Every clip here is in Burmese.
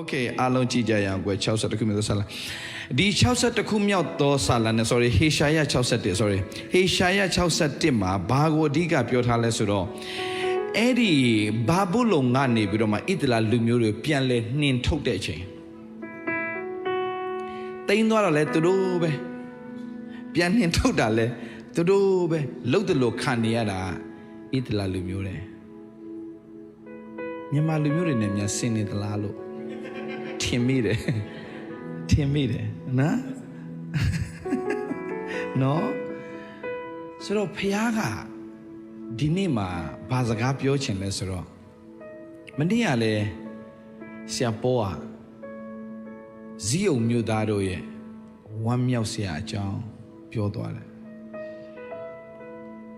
Okay အားလုံးကြည့်ကြရအောင်ကွယ်60ခုမြောက်သောဆာလံဒီ60ခုမြောက်သောဆာလံနဲ့ sorry ဟေရှာယ61 sorry ဟေရှာယ61မှာဘာကိုအဓိကပြောထားလဲဆိုတော့အဲ့ဒီဘာဘူးလုံကနေပြီးတော့မှဣသလလူမျိုးတွေပြန်လဲနှင်ထုတ်တဲ့အချိန်တိန်းသွားတော့လဲသူတို့ပဲပြန်နှင်ထုတ်တာလဲသူတို့ပဲလှုပ်တယ်လို့ခံနေရတာဣသလလူမျိုးတွေမြန်မာလူမျိုးတွေနဲ့များဆင်းနေသလားလို့ထင်မိတယ်နော်ဆိုတော့ဖခင်ကဒီနေ့မှာဘာစကားပြောချင်လဲဆိုတော့မနေ့ကလည်းဆရာပေါ်ကဇီးုံမြို့သားတို့ရဲ့ဝမ်းမြောက်စရာအကြောင်းပြောသွားတယ်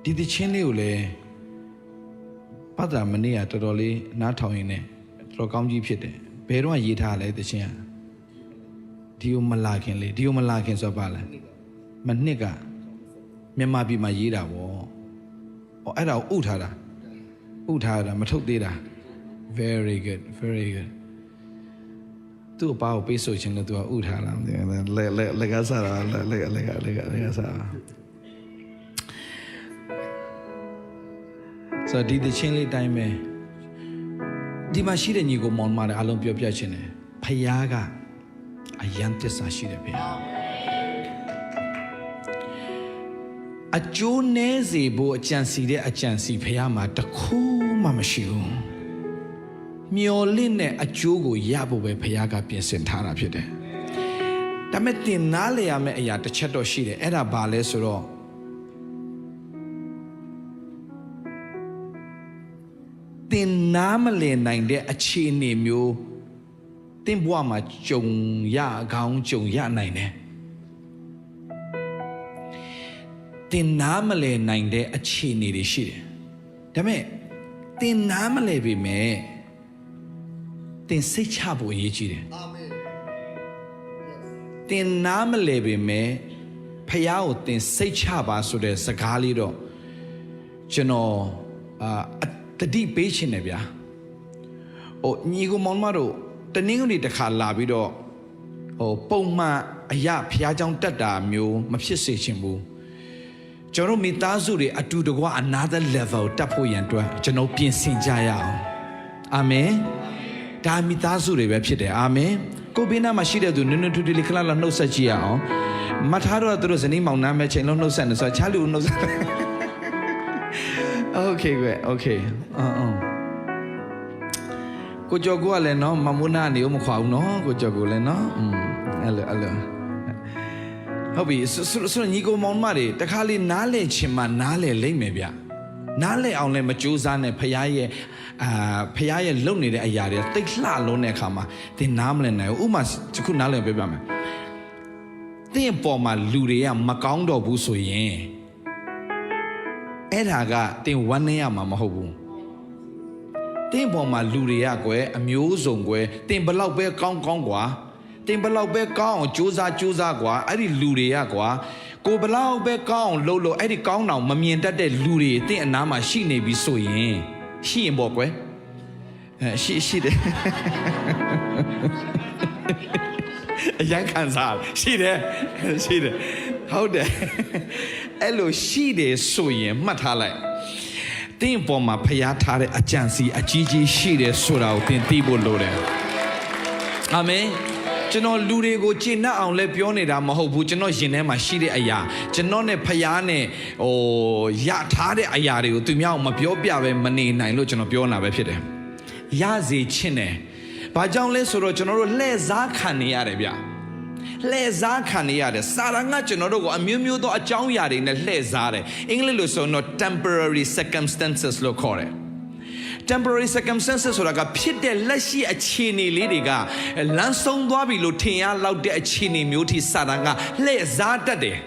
ဒီသချင်းလေးကိုလည်းပတ်တာမနေ့ကတော်တော်လေးနားထောင်ရင်းနဲ့တော်တော်ကောင်းကြီးဖြစ်တယ်ဘယ်တော့ရေးထားလဲသချင်းကဒီကိုမလာခင်လေဒီကိုမလာခင်ဆိုပါလားမနှစ်ကမြန်မာပြည်မှာရေးတာဗောအဲ့ဒါကိုဥထားတာမထုတ်သေးတာ very good သူ့အပါကိုပေးဆိုခြင်းလို့သူကဥထားလာလက်ကစားတာလက်ကစားဆိုဒီတချင်းလေးတိုင်းပဲဒီမှာရှိတဲ့ညီကိုမောင်မတွေအားလုံးပြောပြခြင်းတယ်ဖခင်ကအယံတစ္ဆာရှိတယ်ဗျာအကျိုးနည်းစေဖို့အကြံစီတဲ့အကြံစီဖခင်မှာတခုမှမရှိဘူးမျော်လင့်တဲ့အကျိုးကိုရဖို့ပဲဖခင်ကပြင်ဆင်ထားတာဖြစ်တယ်ဒါပေမဲ့တင်နားလည်ရမယ့်အရာတစ်ချက်တော့ရှိတယ်အဲ့ဒါဘာလဲဆိုတော့တင်နားမလည်နိုင်တဲ့အခြေအနေမျိုးတင်ဘဝမှာကြုံရကောင်းကြုံရနိုင်တယ်တင်နားမလည်နိုင်တဲ့အခြေအနေတွေရှိတယ်ဒါပေမဲ့တင်နားမလည်ပေမဲ့တင်စိတ်ချဖို့အရေးကြီးတယ်အာမင်တင်နားမလည်ပေမဲ့ဖခင်ကိုတင်စိတ်ချပါဆိုတဲ့စကားလေးတော့ကျွန်တော်တတိပေးခြင်းတယ်ဗျာညီကိုမောင်မတို့တနင်္ဂနွေတစ်ခါလာပြီးတော့ပုံမှန်အရာဖျားကြောင်းတက်တာမျိုးမဖြစ်စေချင်ဘူးကျွန်တော်မိသားစုတွေအတူတကွ another level တက်ဖို့ရန်အတွက်ကျွန်တော်ပြင်ဆင်ကြရအောင်အာမင်ဒါမိသားစုတွေပဲဖြစ်တယ်အာမင်ကိုဘေးနားမှာရှိတဲ့သူနွန်းထွေးထွေးလေးခဏလောက်နှုတ်ဆက်ကြည့်ရအောင်မထားတော့သူတို့ဇနီးမောင်နှံမဲ့ချိန်လုံးနှုတ်ဆက်နေဆိုချားလူနှုတ်ဆက်Okay ကွယ် Okay ကိုကျော်ကိုကလည်းနော်မမွနာနေဦးမခွာဘူးနော်ကိုကျော်ကိုလည်းနော်အဲ့လိုဟုတ်ပြီဆိုညီကိုမောင်မတွေတခါလေးနားလည်ချင်မှနားလည်လိမ့်မယ်ဗျနားလည်အောင်လည်းမကြိုးစားနဲ့ဖခင်ရဲ့လုပ်နေတဲ့အရာတွေတိတ်လှလုံးတဲ့အခါမှာသင်နားမလည်နိုင်ဘူးဥမာတခုနားလည်ပြပြမယ်သင်ပေါ်မှာလူတွေကမကောင်းတော့ဘူးဆိုရင်အဲ့ဒါကတင်ဝမ်းနေရမှာမဟုတ်ဘူးတင်ပေါ်မှာလူတွေကကွယ်အမျိုးစုံကွယ်တင်ဘလောက်ပဲကောင်းကွာတင်ဘလောက်ပဲကောင်းအောင်ကြိုးစားကွာအဲ့ဒီလူတွေကကွာကိုဘလောက်ပဲကောင်းအောင်လုပ်အဲ့ဒီကောင်းအောင်မမြင်တတ်တဲ့လူတွေတင်အနားမှာရှိနေပြီဆိုရင်ရှိရင်ပေါ့ကွယ်ရှိတယ်အရင်ခံစားရှိတယ်ဟုတ်တယ်အဲ့လိုရှိတယ်ဆိုရင်မှတ်ထားလိုက်တင်းပေါ်မှာဖျားထားတဲ့အကြံစီအကြီးကြီးရှိတယ်ဆိုတာကိုသင်သိဖို့လိုတယ်အာမင်ကျွန်တော်လူတွေကိုကျေနပ်အောင်လည်းပြောနေတာမဟုတ်ဘူးကျွန်တော်ရင်ထဲမှာရှိတဲ့အရာကျွန်တော်နဲ့ဖျားနဲ့ရထားတဲ့အရာတွေကိုသူများမပြောပြပဲမနေနိုင်လို့ကျွန်တော်ပြောနေတာပဲဖြစ်တယ်ရစေခြင်းတယ်ဘာကြောင့်လဲဆိုတော့ကျွန်တော်တို့လှည့်စားခံနေရတယ်ဗျလှည့်စားခံနေရတယ်စာရငါကျွန်တော်တို့ကိုအမျိုးမျိုးသောအကြောင်းအရာတွေနဲ့လှည့်စားတယ်အင်္ဂလိပ်လိုဆိုတော့ temporary circumstances လို့ခေါ်တယ် temporary circumstances ဆိုတာကဖြစ်တဲ့လက်ရှိအခြေအနေလေးတွေကလမ်းဆုံးသွားပြီလို့ထင်ရလောက်တဲ့အခြေအနေမျိုးထိစာရငါလှည့်စားတတ်တယ်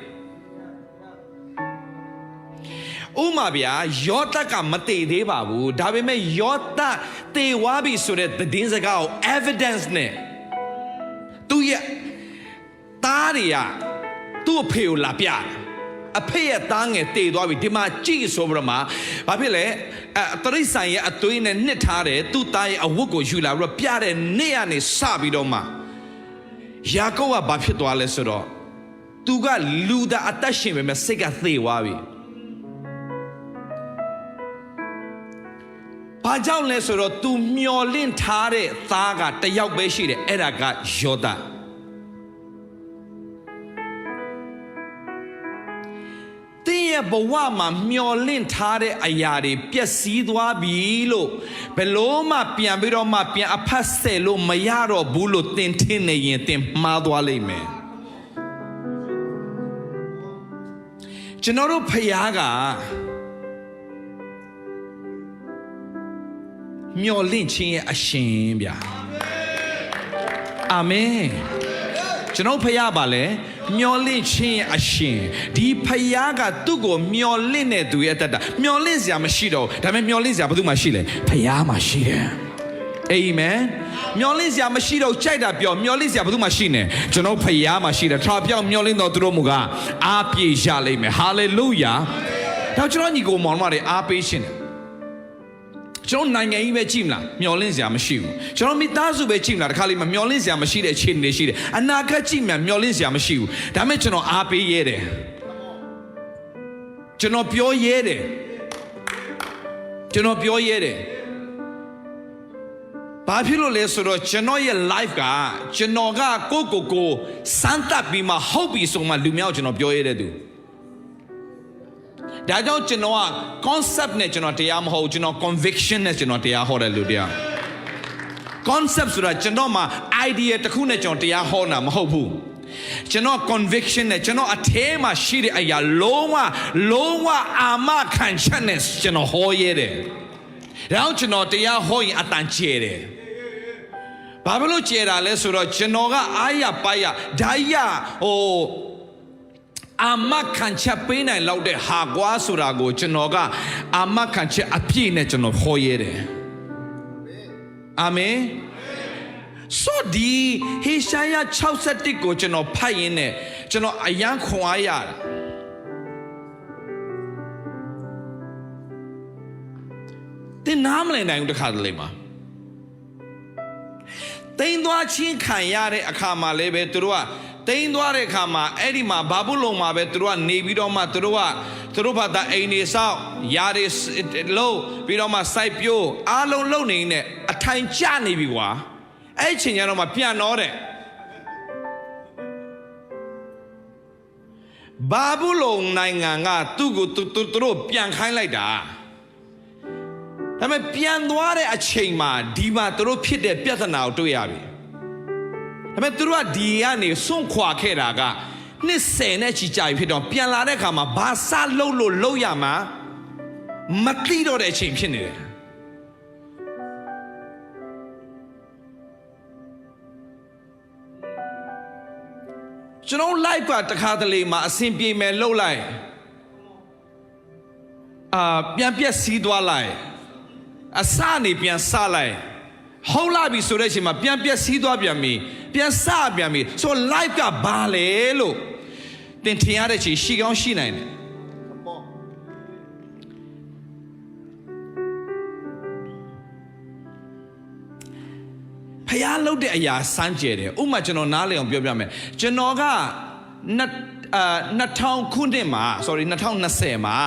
ဥမာဗျာယောသကမတည်သေးပါဘူးဒါပေမဲ့ယောသတည်သွားပြီဆိုတဲ့သတင်းစကားကို evidence နဲ့သူရဲ့သားတွေကသူ့အဖေကိုလာပြတယ် အဖေရဲ့သားငယ်တည်သွားပြီဒီမှာကြည့်ဆိုပြီးတော့မှဘာဖြစ်လဲတရိษံရဲ့အသွေးနဲ့နှစ်ထားတယ်သူ့သားရဲ့အဝတ်ကိုယူလာပြီးတော့ပြတဲ့နေ့ကနေစပြီးတော့မှယာကုပ်ကဘာဖြစ်သွားလဲဆိုတော့သူကလူသားအသက်ရှင်ပေမဲ့စိတ်ကသေသွားပြီဘာကြောင့်လဲဆိုတော့သူမျော်လင့်ထားတဲ့သားကတယောက်ပဲရှိတယ်အဲ့ဒါကယောသတင်းရဲ့ဘဝမှာမျော်လင့်ထားတဲ့အရာတွေပျက်စီးသွားပြီလို့ဘယ်လို့မှပြန်ပြီးတော့မှပြန်အဖတ်ဆယ်လို့မရတော့ဘူးလို့သင်ထင်နေရင်သင်မှားသွားလိမ့်မယ်ကျွန်တော်တို့ဖခင်ကမျော်လင့်ခြင်းရဲ့အရှင်ဗျာအာမင်ကျွန်တော်ဖခင်ပါလေမျော်လင့်ခြင်းရဲ့အရှင်ဒီဖခင်ကသူ့ကိုမျော်လင့်တဲ့သူရဲ့အတ္တမျော်လင့်စရာမရှိတော့ဒါပေမဲ့မျော်လင့်စရာဘာလို့မှရှိလဲဖခင်မှာရှိတယ်အာမင်မျော်လင့်စရာမရှိတော့ကြိုက်တာပြောမျော်လင့်စရာဘာလို့မှရှိနေကျွန်တော်ဖခင်မှာရှိတယ်ထာပြောင်းမျော်လင့်တော်သူတို့မူကအားပြေရလိမ့်မယ်ဟာလေလုယာတော့ကျွန်တော်ညီကိုမောင်မတွေအားပေးရှင်တယ်ကျွန်တော်နိုင်ငံကြီးပဲကြည့်မလားမျော်လင့်စရာမရှိဘူးကျွန်တော်မိသားစုပဲကြည့်မလားတခါလေးမမျော်လင့်စရာမရှိတဲ့အခြေအနေရှိတယ်အနာဂတ်ကြည့်မှမျော်လင့်စရာမရှိဘူးဒါပေမဲ့ကျွန်တော်အားပေးရဲတယ်ကျွန်တော်ပြောရဲတယ်ဘာဖြစ်လို့လဲဆိုတော့ကျွန်တော်ရဲ့ life ကကျွန်တော်ကကိုစမ်းသပ်ပြီးမှဟုတ်ပြီဆိုမှလူမျိုးကျွန်တော်ပြောရတဲ့သူဒါကြောင့်ကျွန်တော်က concept နဲ့ကျွန်တော်တရားမဟုတ်ကျွန်တော် conviction နဲ့ကျွန်တော်တရားဟောတယ်လူတရား concept ဆိုတာကျွန်တော်မှာ idea တစ်ခုနဲ့ကျွန်တော်တရားဟောတာမဟုတ်ဘူးကျွန်တော် conviction နဲ့ကျွန်တော်အထဲမှာရှိတဲ့အရာလုံးဝအာမခံချက်နဲ့ကျွန်တော်ဟောရတယ်ဒါကြောင့်ကျွန်တော်တရားဟောရင်အတန်ကျဲတယ်ဘာလို့ကျဲတာလဲဆိုတော့ကျွန်တော်ကအားရပါရဒါရအာမခံချက်ပေးနိုင်လောက်တဲ့ဟာကွာဆိုတာကိုကျွန်တော်ကအာမခံချက်အပြည့်နဲ့ကျွန်တော်ဟောရတယ်အာမင်ဆိုဒီဟေရှာယ61ကိုကျွန်တော်ဖတ်ရင်းနဲ့ကျွန်တော်အယံခွန်အားရတယ်တင်နားမလည်နိုင်ဘူးတခါတလေမှာတိမ်သွားချင်းခံရတဲ့အခါမှာလည်းပဲသူတို့ကတိမ်သွားတဲ့အခါမှာအဲ့ဒီမှာဘာဘူးလုံမှာပဲသူတို့ကနေပြီးတော့မှသူတို့ဘာသာအိမ်နေဆောက်ယာတွေလုံးပြီးတော့မှစိုက်ပျိုးအားလုံးလုံနေနဲ့အထိုင်ကျနေပြီကွာအဲ့ချိန်ကျတော့မှပြန်တော့တဲ့ဘာဘူးလုံနိုင်ငံကသူ့ကိုသူတို့ပြန်ခိုင်းလိုက်တာဒါပေမဲ့ပြန်သွားတဲ့အချိန်မှာဒီမှာသူတို့ဖြစ်တဲ့ပြဿနာကိုတွေ့ရပြီဒါပေမဲ့သူတို့ကဒီကနေစွန့်ခွာခဲ့တာကနှစ်10နဲ့ချီကြာပြီဖြစ်တော့ပြန်လာတဲ့အခါမှာဘာစလုပ်ရမှာမသိတော့တဲ့အချိန်ဖြစ်နေတယ်ကျွန်တော် live ကတခါတလေမှာအဆင်ပြေမယ်လှုပ်လိုက်ပြန်ပြက်စီးသွားလိုက်အစနေပြန်စလိုက်ဟုတ်လာပြီဆိုတဲ့အချိန်မှာပြန်ပြက်စီးသွားပြန်ပြီပြန်စပြန်ပြီဆို live ကဘာလဲလို့တင်ထင်ရတဲ့ချိန်ရှိကောင်းရှိနိုင်တယ်ဖျားလုပ်တဲ့အရာစမ်းကြယ်တယ်ဥပမာကျွန်တော်နားလည်အောင်ပြောပြမယ်ကျွန်တော်က2000ခုနှစ်မှာ 2020မှာ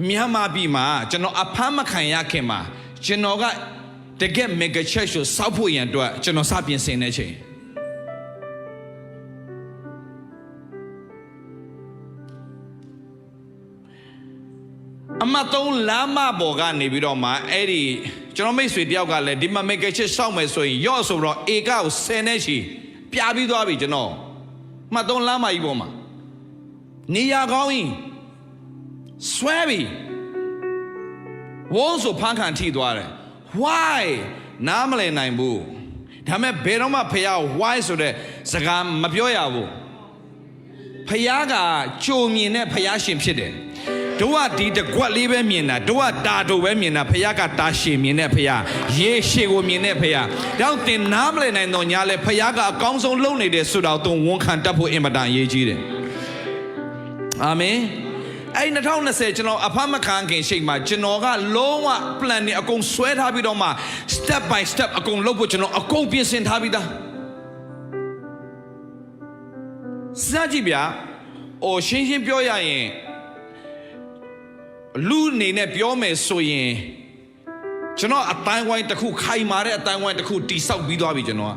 မြန်မာပြည်မှာကျွန်တော်အဖမ်းမခံရခင်မှာကျွန်တော်ကတကယ် mega church ကိုစောက်ဖို့ရန်အတွက်ကျွန်တော်စပြင်ဆင်နေချိန်အမတုံးလမ်းမပေါ်ကနေပြီးတော့မှအဲ့ဒီကျွန်တော်မိတ်ဆွေတယောက်ကလည်းဒီမှာ mega church စောက်မယ်ဆိုရင်ရော့ဆိုတော့ဧကကို10နဲ့ချီပြပြီးသွားပြီကျွန်တော်အမတုံးလမ်းမကြီးပေါ်မှာနေရာကောင်းရင်ဆွဲပြီဝုန်းဆိုဖန်ခံထိသွားတယ် why နားမလည်နိုင်ဘူးဒါပေမဲ့ဘယ်တော့မှဖះ why ဆိုတဲ့စကားမပြောရဘူးဖះကကြုံမြင်တဲ့ဖះရှင်ဖြစ်တယ်တို့ကဒီတကွက်လေးပဲမြင်တာတို့ကတာတို့ပဲမြင်တာဖះကတာရှည်မြင်တဲ့ဖះရေရှည်ကိုမြင်တဲ့ဖះတော့တင်နားမလည်နိုင်တော့ညာလဲဖះကအကောင်းဆုံးလုပ်နေတယ်ဆိုတော့သူဝန်ခံတတ်ဖို့အင်မတန်အရေးကြီးတယ်အာမင် အဲ့2020ကျွန်တော်အဖမခံခင်ချိန်မှာကျွန်တော်ကလုံးဝ plan နဲ့အကုန်ဆွဲထားပြီးတော့မှ step by step အကုန်လုပ်ဖို့ကျွန်တော်အကုန်ပြင်ဆင်ထားပြီးသားစကြည့်ဗျာရှင်းပြောရရင်လူအနေနဲ့ပြောမယ်ဆိုရင်ကျွန်တော်အတိုင်းဝိုင်းတစ်ခုခိုင်မာတဲ့အတိုင်းဝိုင်းတစ်ခုတိဆောက်ပြီးသွားပြီကျွန်တော်က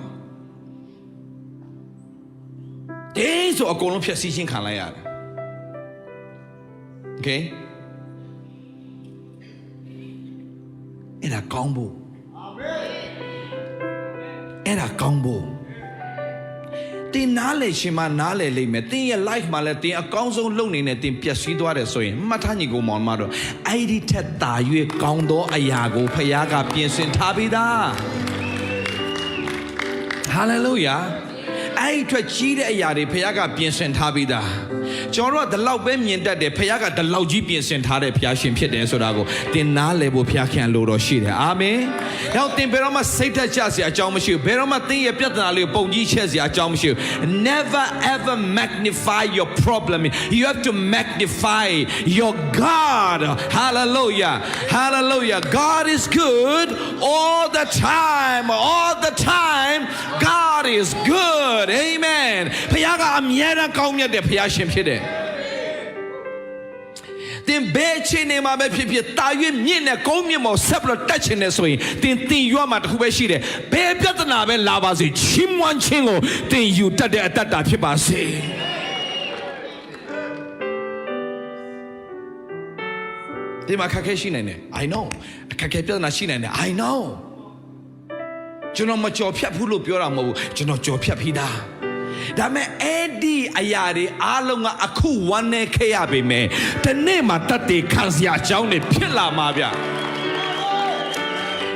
တင်းဆိုအကုန်လုံးဖြည့်ဆည်းခြင်းခံလိုက်ရတယ် Okay အဲ့ဒါကောင်းဖို့အာမင်အဲ့ဒါကောင်းဖို့တင်နားလေရှင်မနားလေလိမ့်မယ်တင်ရဲ့ life မှာလည်းတင်အကောင်းဆုံးလုပ်နေနဲ့တင်ပျက်စီးသွားတယ်ဆိုရင်မှတ်ထားညီကိုမောင်မတို့အဲ့ဒီထက်သာ၍ကောင်းသောအရာကိုဖခင်ကပြင်ဆင်ထားပြီးသား Hallelujah အဲ့ဒီထွက်ကြီးတဲ့အရာတွေဖခင်ကပြင်ဆင်ထားပြီးသားကျွန်တော်တို့ကဒီလောက်ပဲမြင်တတ်တယ်ဖခင်ကဒီလောက်ကြီးပြင်ဆင်ထားတဲ့ဖခင်ရှင်ဖြစ်တယ်ဆိုတာကိုတင်နားလည်ဖို့ဖခင်ခံလို့တော့ရှိတယ်အာမင်။နောက်တင်ဘယ်တော့မှစိတ်သက်ကြစရာအကြောင်းမရှိဘူးဘယ်တော့မှတင်ရဲ့ပြဿနာလေးကိုပုံကြီးချက်စရာအကြောင်းမရှိဘူး Never ever magnify your problem you have to magnify your God hallelujah hallelujah God is good all the time God is good amen ဖခင်ကအမြဲတမ်းကောင်းမြတ်တဲ့ဖခင်ရှင်ဖြစ်တယ်တင်ဘယ်ချိန်နေမှာပဲဖြစ်ဖြစ်တာ၍မြင့်တဲ့ကုန်းမြင့်မော်ဆက်ပြီးတက်ချင်တယ်ဆိုရင်တင်ရွတ်မှာတခုပဲရှိတယ်ဘယ်ပြဿနာပဲလာပါစေချီးမွမ်းခြင်းကိုတင်ယူတတ်တဲ့အတ္တဖြစ်ပါစေဒီမှာခက်ခဲရှိနိုင်တယ် I know ခက်ခဲပြဿနာရှိနိုင်တယ် I know ကျွန်တော်မကြော်ဖြတ်ဘူးလို့ပြောတာမဟုတ်ဘူးကျွန်တော်ကြော်ဖြတ်ပြီးသားဒါမဲ့အဲ့ဒီအရာတွေအားလုံးကအခုဝမ်းနေခဲ့ရပေမဲ့ဒီနေ့မှာတတ်တည်ခံစရာအကြောင်းတွေဖြစ်လာမှာဗျ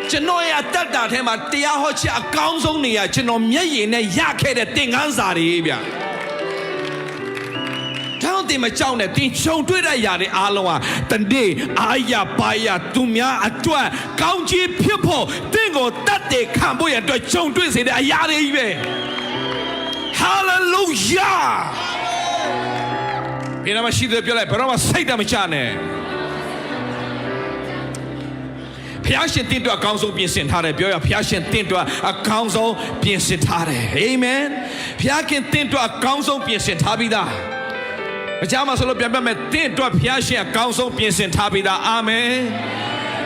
ကျွန်တော်ရဲ့တတ်တာထဲမှာတရားဟောချက်အကောင်းဆုံးနေရကျွန်တော်မျက်ရည်နဲ့ရခဲ့တဲ့သင်ခန်းစာတွေဗျတောင်းတင်မကြောက်နဲ့တင်ချုံတွေ့တဲ့ຢာတွေအားလုံးဟာတနေ့အာရပါရသူများအတွက်ကောင်းချီးဖြစ်ဖို့တင့်ကိုတတ်တယ်ခံဖို့ရအတွက်ချုံတွေ့စေတဲ့အရာတွေကြီးပဲ Hallelujah ဘယ်တော့မှရှိတယ်ပြောလိုက်ဘယ်တော့မှစိတ်တမချနဲ့ဖျားရှင်တင်တော့အကောင်းဆုံးပြင်ဆင်ထားတယ်ပြောရဖျားရှင်တင်တော့အကောင်းဆုံးပြင်ဆင်ထားတယ် Amen ဖျားခင်တင်တော့အကောင်းဆုံးပြင်ဆင်ထားပြီးသားအကြမ်းမှာဆိုလို့ပြန်ပြမယ်တင့်အတွက်ဖျားရှင်အကောင်းဆုံးပြင်ဆင်ထားပြီးသားအာမင်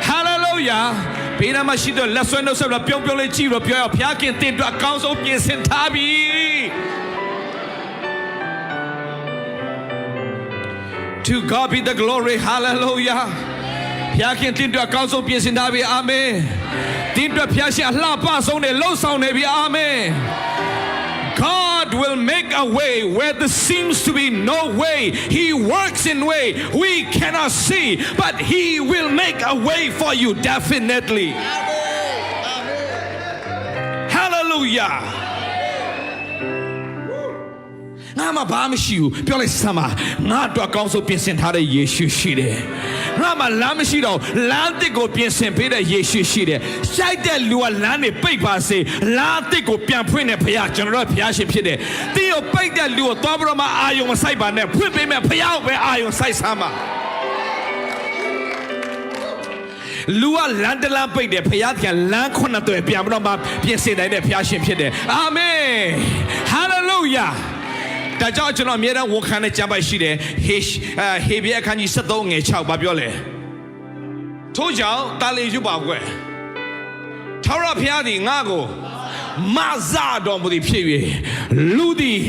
ဟာလေလုယာဘေးနားမှာရှိတဲ့လက်ဆွဲနှုတ်ဆက်ပြီးပြုံးပြုံးလေးကြည့်ပြီးပြောရဖျားခင်တင့်အတွက်အကောင်းဆုံးပြင်ဆင်ထားပြီ To God be the glory hallelujah ဖျားခင်တင့်အတွက်အကောင်းဆုံးပြင်ဆင်ထားပြီအာမင်တင့်အတွက်ဖျားရှင်အလှပဆုံးနဲ့လှုပ်ဆောင်နေပြီအာမင်God will make a way where there seems to be no way. He works in way we cannot see, but He will make a way for you definitely. Hallelujah. ငါမှဘာမှမရှိဘူးပြောလိုက်စမ်းပါငါတို့အကောင်းဆုံးပြင်ဆင်ထားတဲ့ယေရှုရှိတယ်ငါမှလမ်းမရှိတော့လမ်းတစ်ကိုပြင်ဆင်ပေးတဲ့ယေရှုရှိတယ်ရှိုက်တဲ့လူကလမ်းတွေပိတ်ပါစေလမ်းတစ်ကိုပြန်ဖွင့်တဲ့ဘုရားကျွန်တော်တို့ဘုရားရှင်ဖြစ်တယ်တင်းကိုပိတ်တဲ့လူကိုသွားပြီးတော့မှအာယုံမဆိုင်ပါနဲ့ဖွင့်ပေးမယ်ဘုရားကိုပဲအာယုံဆိုင်စမ်းပါလူကလမ်းတလမ်းပိတ်တယ်ဘုရားကလမ်းခုနှစ်သွယ်ပြန်ပြီးတော့မှပြင်ဆင်နိုင်တဲ့ဘုရားရှင်ဖြစ်တယ်အာမင်ဟာလေလုယာဒါကြောင့်ကျွန်တော်အမြဲတမ်းဝန်ခံတဲ့ကြံပိုက်ရှိတယ်ဟေဘရဲအခန်းကြီး73ငယ်6ဘာပြောလဲထို့ကြောင့်တာလေယူပါကွယ်ထာဝရဘုရားသည်ငါ့ကိုမဆတော်မူသည်ဖြစ်၍လူသည်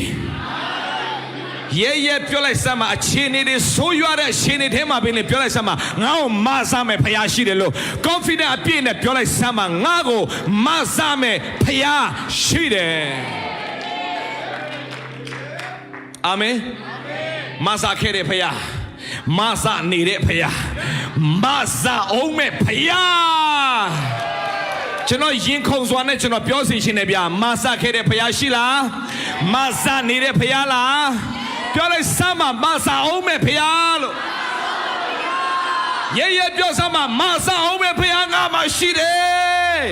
ရဲပြောလိုက်စမ်းမအခြေအနေတွေဆိုးရွားတဲ့အခြေအနေထဲမှာပင်လေပြောလိုက်စမ်းမငါ့ကိုမဆမယ်ဘုရားရှိတယ်လို့ confident အပြည့်နဲ့ပြောလိုက်စမ်းမငါ့ကိုမဆမယ်ဘုရားရှိတယ်အာမင်မဆာခဲ့တဲ့ဖယားမဆာနေတဲ့ဖယားမဆာအောင်မဲ့ဖယားကျွန်တော်ရင်ခုန်စွာနဲ့ကျွန်တော်ပြောစီရှင်နေဗျာမဆာခဲ့တဲ့ဖယားရှိလားမဆာနေတဲ့ဖယားလားပြောလိုက်စမ်းမဆာအောင်မဲ့ဖယားလို့ရဲပြောစမ်းမဆာအောင်မဲ့ဖယားငါမှရှိတယ်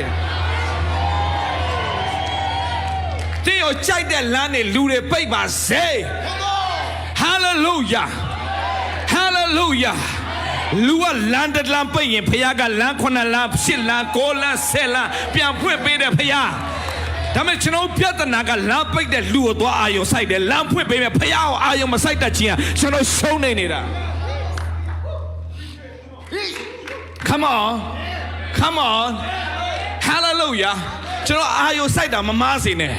တင်းကိုကြိုက်တဲ့လမ်းနဲ့လူတွေပိတ်ပါစေ Hallelujah. Hallelujah. Hallelujah လူကလမ်းတစ်လမ်းပိတ်ရင်ဖခင်ကလမ်း9လမ်း10လမ်း9လမ်း10လမ်းပြန်ဖွင့်ပေးတယ်ဖခင်ဒါမဲ့ကျွန်တော်ပြဿနာကလမ်းပိတ်တဲ့လူကိုသွားအာယုံစိုက်တယ်လမ်းဖွင့်ပေးမယ်ဖခင်ကိုအာယုံမစိုက်တတ်ခြင်းကျွန်တော်ရှုံးနေနေတာ Come on Hallelujah ကျွန်တော်အာယုံစိုက်တာမမားစေနဲ့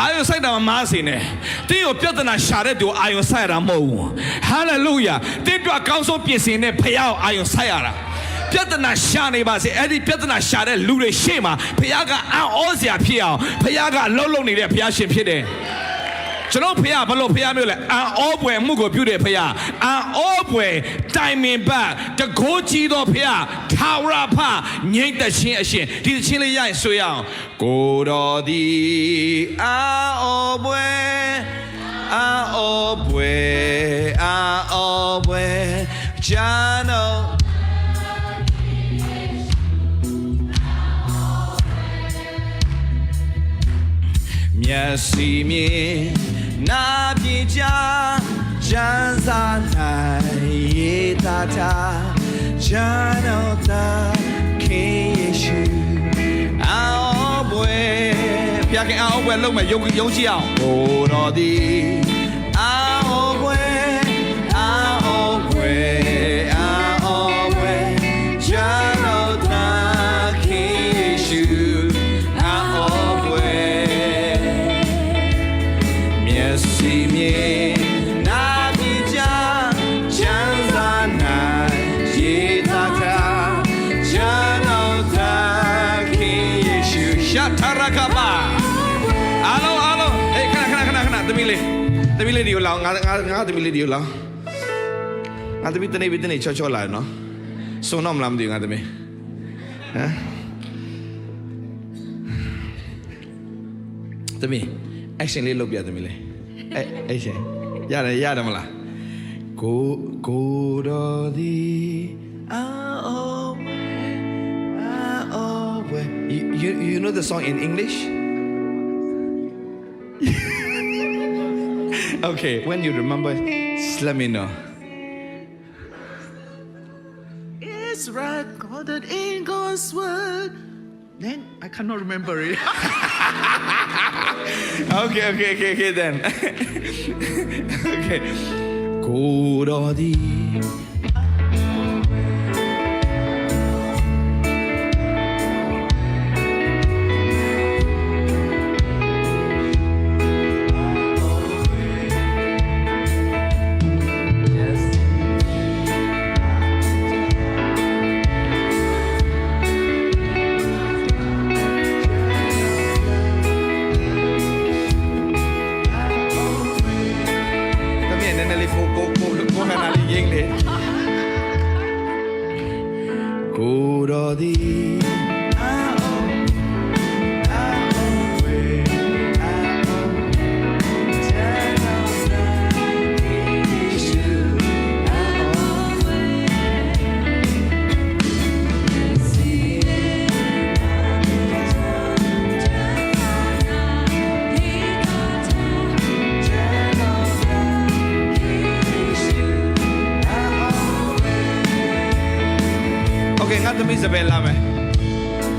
အာယုံစိုက်တာမမားစေနဲ့တင်းကိုပြဿနာရှာတဲ့သူအာယုံစိုက်ရတာမဟုတ်ဘူး Hallelujah တင်းတို့အကောင်းဆုံးပြင်ဆင်တဲ့ဖခင်ကိုအာယုံစိုက်ရတာပြဿနာရှာနေပါစေအဲ့ဒီပြဿနာရှာတဲ့လူတွေရှေ့မှာဖခင်ကအံ့ဩစရာဖြစ်အောင်ဖခင်ကအလုံးလုံးနေတဲ့ဖခင်ရှင်ဖြစ်တယ်ကျွန်တော်ဖခင်ဘလို့ဖခင်မျိုးလဲအံ့ဩပွေမှုကိုပြုတဲ့ဖခင်အံ့ဩပွေတိုင်မင်ပတ်တကိုးကြီးသောဖခင်ထာဝရဖငြိမ့်သက်ခြင်းအရှင်ဒီချင်းလေးရရင်ဆွေရအောင်ကိုတော်သည်အံ့ဩပွေအံ့ဩပွေအံ့ဩပွေဂျာနိုမျက်စိမြင်နာပြေချာချမ်းသာနိုင်ရေတာတာဂျာနောတာခေယေရှုအောဘွယ်ပြခင်အောဘွယ်လုံးမဲ့ယုံကြည်အောင်ဘိုးတော်သည်အောဘွယ်အောဘွယ်အောဘွယ်ဂျာနောတာခေယေရှုစီမြေနာပြီချာချမ်းသာနိုင်ရေသာသာဂျာနောတာခေယေရှုရှာထရကပါအားလုံးဟေးခဏသမီးလေးဒီကိုလောင်းငါသမီးလေးဒီကိုလောင်းငါသမီးတနေ့ချောလာနော်စုံတော့မလားမသိဘူးငါသမီးသမီး action လေးလုပ်ပြသမီးလေးအဲ့ရှင်ရတယ်မလားကိုတော်သည်you know the song in English okay when you remember just let me know it's recorded in God's word then I cannot remember it okay then okay ကိုတော်သည်ကိုတော်သည်ငါသမီးစပယ်လာမယ်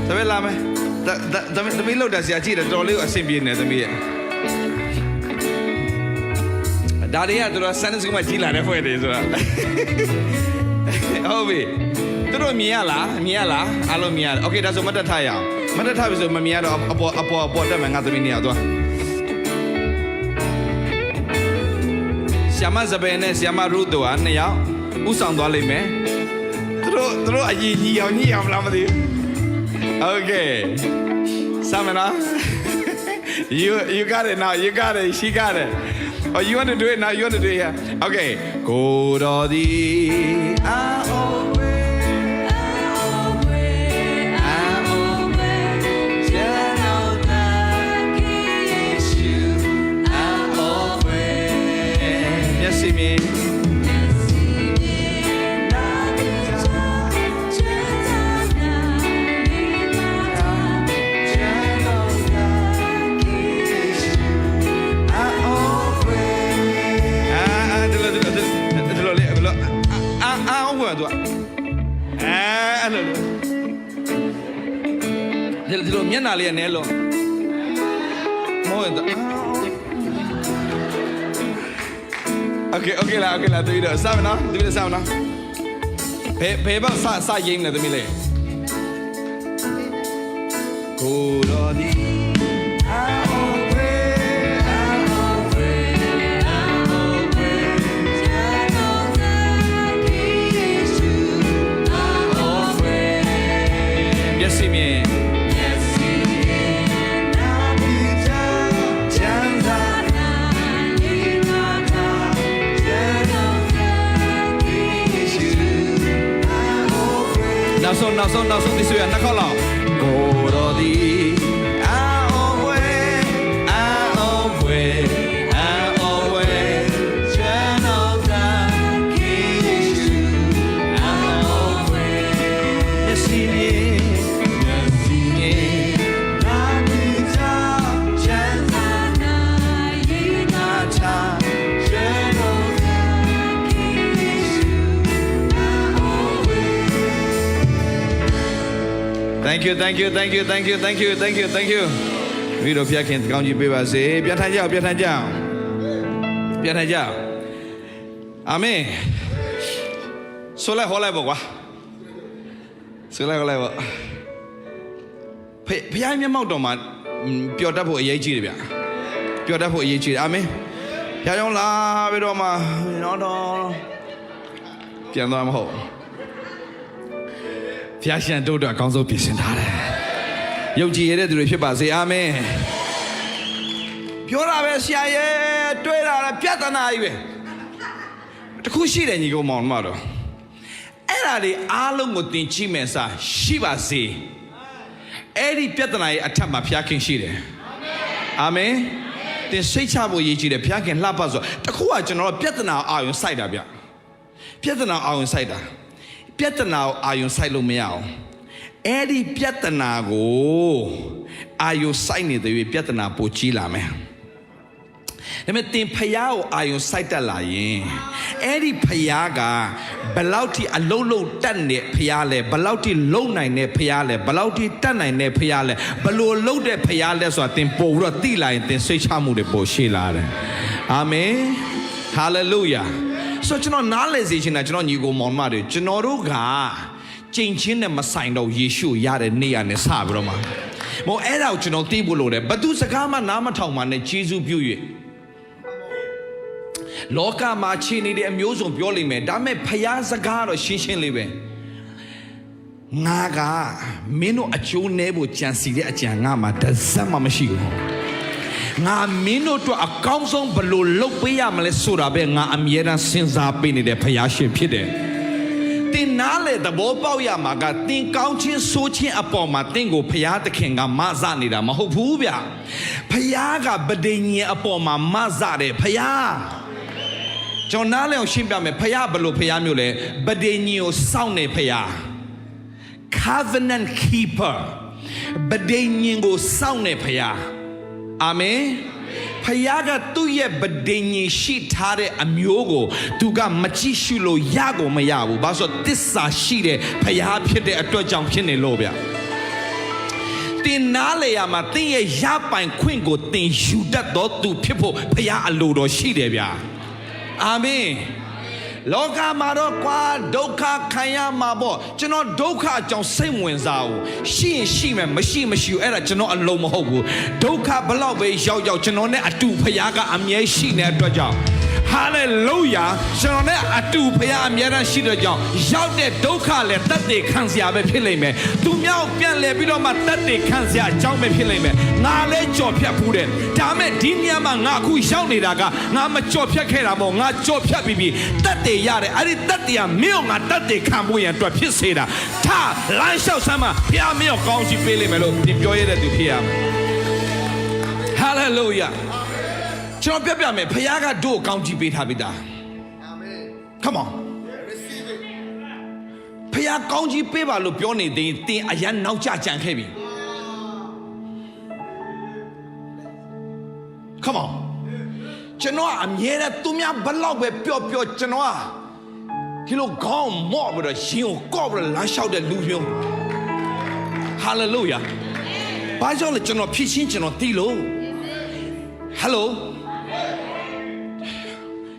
သမီးလောက်တာဆရာကြည့်တယ်တော်လေးကိုအဆင်ပြေနေသမီးရဲ့ဒါတွေကသူတို့ဆန်းစကမှကြီးလာတဲ့ဖွဲ့တွေဆိုတာဟုတ်ပြီသူတို့မြင်ရလားအားလုံးမြင်ရတယ်โอเคဒါဆိုမတ်တက်ထားရအောင်မတ်တက်ထားပြီဆိုမမြင်ရတော့အပေါ်တက်မယ်ငါသမီးနေရသွားဆရာမစပယ်နဲ့ဆရာမရုတို့ကနှစ်ယောက်ဥဆောင်သွားလိမ့်မယ်သူတို့အရင်ညီအောင်မလားမသိဘူး Okay Samana you got it now she got it oh you want to do it now you want to do it here okay go dodi Yes me မျက်နှာလေးနဲ့လို့မောတော့ Okay啦對啦စားမနော်ဒီလိုစားမနော်ဘယ်ဘာစားရင်းလဲသမီးလေးကိုတော်ဒီနောက်ဆုံးဒီဆိုရနှစ်ခေါက်လောက်ကိုတော်ဒီအော်ဝဲချမ်းတော်သာကိရှုအော်ဝဲမျက်စိမြေနာမည်ကြောင့်ချမ်းသာနာယေနာချာချမ်းတော်သာကိရှုThank you. ဒီတော့ဖျက်ခင်ကောင်းကြီးပေးပါစေပြတ်ထကြအာမင်ဆိုလိုက်ဟောလိုက်ပေါ့ကွာဆိုလိုက်ဟောလိုက်ပေါ့ဖျားမျက်မှောက်တော်မှာပျော်တတ်ဖို့အရေးကြီးတယ်ဗျပျော်တတ်ဖို့အရေးကြီးတယ်အာမင်ဖျားကြောင့်လာပြီးတော့မှတော့ပြန်သွားမဟုတ်ဖျားရှင်တို့အကောင်းဆုံးပြင်ဆင်ထားတယ်ယုံကြည်ရတဲ့သူတွေဖြစ်ပါစေအာမင်ပြောတာပဲဆရာရဲ့တွေ့တာလည်းပြဿနာကြီးပဲတခုရှိတယ်ညီကောင်မောင်မတော်အဲ့ဒါတွေအားလုံးကိုသင်ကြည့်မယ်စာရှိပါစေအဲ့ဒီပြဿနာရဲ့အထက်မှာဖျားခင်ရှိတယ်အာမင်သင်စိတ်ချဖို့ရည်ကြည်တယ်ဖျားခင်လှပဆိုတခုကကျွန်တော်တို့ပြဿနာအာရုံစိုက်တာဗျပြဿနာအာရုံစိုက်တာပြဿနာကိုအာယုံစိုက်လို့မရအောင်အဲ့ဒီပြဿနာကိုအာယုံစိုက်နေတဲ့ပြဿနာပိုကြီးလာမယ်ဒါပေမဲ့သင်ဖယားကိုအာယုံစိုက်တတ်လာရင်အဲ့ဒီဖယားကဘလောက်ထိအလုံးလုံးတတ်နေဖယားလဲဘလောက်ထိလုံနိုင်တဲ့ဖယားလဲဘလောက်ထိတတ်နိုင်တဲ့ဖယားလဲဘလို့လုံတဲ့ဖယားလဲဆိုတာသင်ပို့ပြီးတော့သိလာရင်သင်စိတ်ချမှုတွေပိုရှိလာတယ်အာမင်ဟာလေလုယာဆိုကျွန်တော်နားလည်စေချင်တာကျွန်တော်ညီကိုမောင်မတွေကျွန်တော်တို့ကကြင်ချင်းနဲ့မဆိုင်တော့ယေရှုရတဲ့နေ့ရနဲ့စပြီးတော့မှမို့အဲ့ဒါကိုကျွန်တော်သိဖို့လိုတယ်ဘသူစကားမှနားမထောင်မှနဲ့ဂျေဇုပြု၍လောကမှာခြေနေတဲ့အမျိုးစုံပြောလိမ့်မယ်ဒါပေမဲ့ဖျားစကားတော့ရှင်းရှင်းလေးပဲငါကမင်းတို့အကျိုးနည်းဖို့ကြံစီတဲ့အကြံငါမှာတစ်စက်မှမရှိဘူးငါမင်းတို့အတွက်အကောင်းဆုံးဘယ်လိုလုပ်ပေးရမလဲဆိုတာပဲငါအမြဲတမ်းစဉ်းစားပေးနေတဲ့ဖယားရှင်ဖြစ်တယ်။သင်နားလေသဘောပေါက်ရမှာကသင်ကောင်းခြင်းဆိုးခြင်းအပေါ်မှာသင်ကိုဖယားသခင်ကမဆနေတာမဟုတ်ဘူးဗျ။ဖယားကဗဒိညင်အပေါ်မှာမဆတယ်ဖယားကျွန်တော်နားလေအောင်ရှင်းပြမယ်ဖယားဘယ်လိုဖယားမျိုးလဲဗဒိညင်ကိုစောင့်နေဖယား covenant keeper ဗဒိညင်ကိုစောင့်နေဖယားအာမင်ဖယားကသူ့ရဲ့ဗဒိညင်ရှိထားတဲ့အမျိုးကိုသူကမကြည့်ရှုလို့ရကိုမရဘူးဘာလို့သစ္စာရှိတဲ့ဖယားဖြစ်တဲ့အတွက်ကြောင့်ဖြစ်နေလို့ဗျတင်နားလေရမှာတင်ရဲ့ရပိုင်ခွင့်ကိုတင်ယူတတ်တော့သူဖြစ်ဖို့ဖယားအလိုတော်ရှိတယ်ဗျအာမင်လောကမှာတော့ကွာဒုက္ခခံရမှာပေါ့ကျွန်တော်ဒုက္ခအကြောင်းစိတ်ဝင်စားဘူးရှိရင်ရှိမယ်မရှိအဲ့ဒါကျွန်တော်အလုံးမဟုတ်ဘူးဒုက္ခဘလောက်ပဲရောက်ကျွန်တော်နဲ့အတူဖယားကအမြဲရှိနေတဲ့အတွက်ကြောင့်ဟာလေလုယာကျွန်တော်နဲ့အတူဖယားအမြဲတမ်းရှိတဲ့ကြောင့်ရောက်တဲ့ဒုက္ခလည်းတတ်သိခံစရာပဲဖြစ်လိမ့်မယ်သူမြောက်ပြန်လဲပြီးတော့မှတတ်သိခံစရာအကြောင်းပဲဖြစ်လိမ့်မယ်ငါလည်းကြော်ဖြတ်ဘူးတဲ့ဒါမဲ့ဒီညမှာငါအခုရောက်နေတာကငါမကြော်ဖြတ်ခဲ့တာမဟုတ်ငါကြော်ဖြတ်ပြီးတတ်သိရတယ်အဲ့ဒီတတ်သိကမင်းကငါတတ်သိခံဖို့ရန်အတွက်ဖြစ်စေတာထားလမ်းလျှောက်ဆမ်းမှာဖယားမင်းကိုကောင်းချီးပေးလိမ့်မယ်လို့ဒီပြောရတဲ့သူဖြစ်ရမယ်ဟာလေလုယာကျွန်တော်ပြမယ်ဖယားကတို့ကောင်းချီးပေးထားပြီသားအာမင် Come on receive it ဖယားကောင်းချီးပေးပါလို့ပြောနေသေးတင်အရန်နောက်ကျကြံခဲ့ပြီ Come on ကျွန်တော်အမြဲတမ်းသူများဘလောက်ပဲပြောကျွန်တော်ဒီလိုခေါင်းမော့ပြီးတော့ရှင်ကိုကော့ပြီးတော့လမ်းလျှောက်တဲ့လူမျိုး Hallelujah ဘာ ဘာကြောင့်လဲကျွန်တော်ဖြစ်ချင်းကျွန်တော်သိလို့ဟယ်လို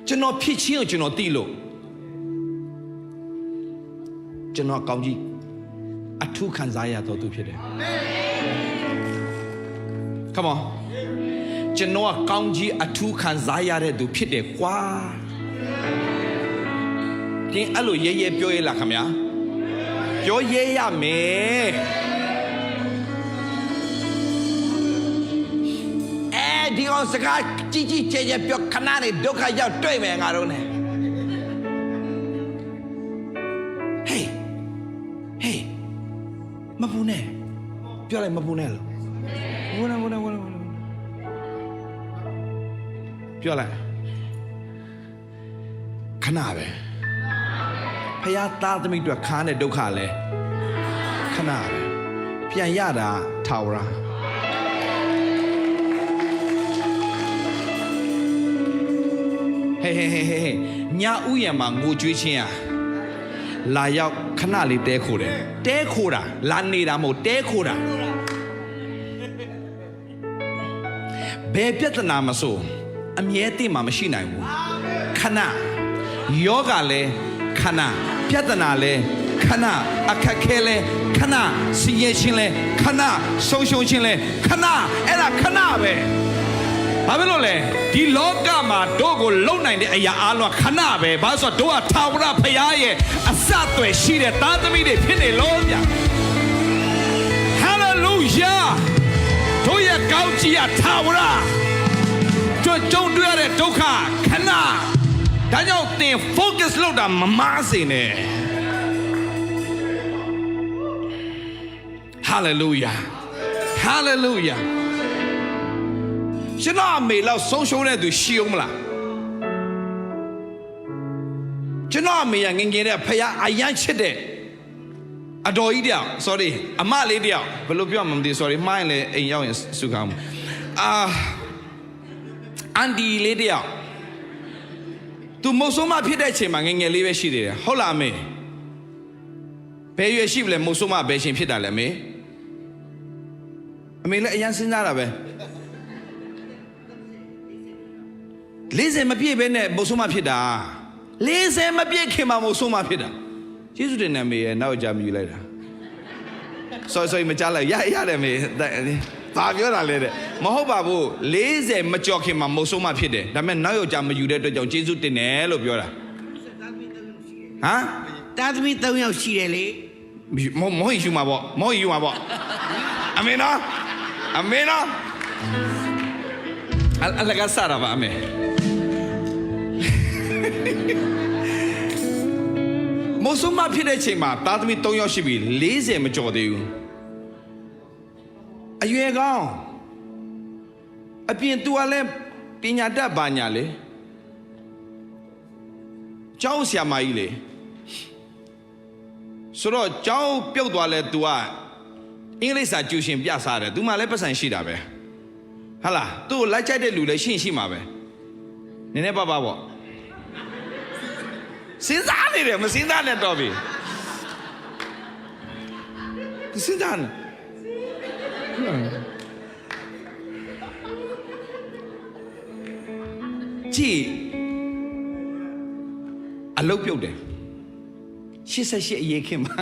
ကျွန်တော်ဖြစ်ချင်းကိုကျွန်တော်သိလို့ကျွန်တော်ကောင်းကြီးအထူးခံစားရတော်သူဖြစ်တယ် Come on ကျွန်တော်ကောင်းကြီးအထူးခံစားရတဲ့သူဖြစ်တယ်ကွာကျင်းအဲ့လိုရဲရဲပြောရလားခင်ဗျာပြောရဲရမယ်ဒီကောင်စကားကြီးကြီးကျယ်ကျယ်ပြောခဏနေဒုက္ခရောက်တွေ့မယ်ငါတို့ ਨੇ Hey မပူနဲ့ပြောလိုက်မပူနဲ့လို့ဝင်ပြောလိုက်ခဏပဲဖယားသားသမီးတို့ခါနဲ့ဒုက္ခလဲခဏပဲပြန်ရတာထာဝရဟေးညာဥယျာဉ်မှာငိုကြွေးခြင်းလာရောက်ခဏလေးတဲခိုတယ်တဲခိုတာလာနေတာမဟုတ်တဲခိုတာဘယ်ပြဿနာမဆိုအမြဲတည်းမှမရှိနိုင်ဘူးခဏယောဂလည်းခဏပြဿနာလည်းခဏအခက်ခဲလည်းခဏစီရင်ခြင်းလည်းခဏဆုံးရှုံးခြင်းလည်းခဏအဲ့ဒါခဏပဲဘာဖြစ်လို့လဲဒီလောကမှာတို့ကိုလုံနိုင်တဲ့အရာအလုံးခဏပဲဘာလို့ဆိုတော့တို့ကထာဝရဘုရားရဲ့အစအသွယ်ရှိတဲ့သားသမီးတွေဖြစ်နေလို့ဗျာဟာလေလုယာတို့ရဲ့ကောင်းကြီးကထာဝရတို့ကြုံတွေ့ရတဲ့ဒုက္ခခဏဒါကြောင့်သင် focus လုပ်တာမမားစေနဲ့ hallelujah hallelujah ကျွန်တော်အမေလောက်ဆုံးရှုံးတဲ့သူရှိအောင်မလားကျွန်တော်အမေကငငယ်တဲ့ဖခင်အယမ်းချစ်တဲ့အတော်ကြီးတယောက် sorry အမလေးတယောက်ဘယ်လိုပြောမှမသိ sorry မှားရင်လည်းအိမ်ရောက်ရင်စုခါမှာအန်ဒီလေးတယောက်သူမုတ်ဆိုးမဖြစ်တဲ့အချိန်မှာငငယ်လေးပဲရှိသေးတယ်ဟုတ်လားအမေဘယ်ရွယ်ရှိပြီလဲမုတ်ဆိုးမဘယ်ရှင်ဖြစ်တာလဲအမေလည်းအယမ်းစဉ်းစားတာပဲ40မပြည့်ပဲနဲ့မုတ်ဆိုးမဖြစ်တာ40မပြည့်ခင်မှာမုတ်ဆိုးမဖြစ်တာယေရှုတင်နဲ့မေရဲ့နောက်ကြမြူလိုက်တာ sorry မကြားလိုက်ရတယ်မေဘာပြောတာလဲတဲ့မဟုတ်ပါဘူး40မကြော်ခင်မှာမုတ်ဆိုးမဖြစ်တယ်ဒါပေမဲ့နောက်ကြမယူတဲ့အတွက်ကြောင့်ယေရှုတင်တယ်လို့ပြောတာဟမ်သားသမီး3ယောက်ရှိတယ်လေမောယူမှာပေါ့အမေနော်အလကစားရပါအမေမုတ်ဆိုးမဖြစ်တဲ့ချိန်မှာသားသမီး3ယောက်ရှိပြီ40မကျော်သေးဘူးအရွယ်ကောင်းအပြင် तू ကလည်းပညာတတ်ပါညာလေကျောင်းဆရာမကြီးလေဆိုတော့ကျောင်းပြုတ်သွားလဲ तू ကအင်္ဂလိပ်စာကျူရှင်ပြစားတယ် तू မှလည်းပတ်စံရှိတာပဲဟာလားသူ့ကိုလိုက်ချိုက်တဲ့လူလည်းရှိမှာပဲနည်းနည်းပါပေါ့စဉ်းစားနေတယ်မစဉ်းစားနဲ့တော့ပြီစဉ်းစားနေကြည့်အလုပ်ပြုတ်တယ်88အရေးခင်မှာ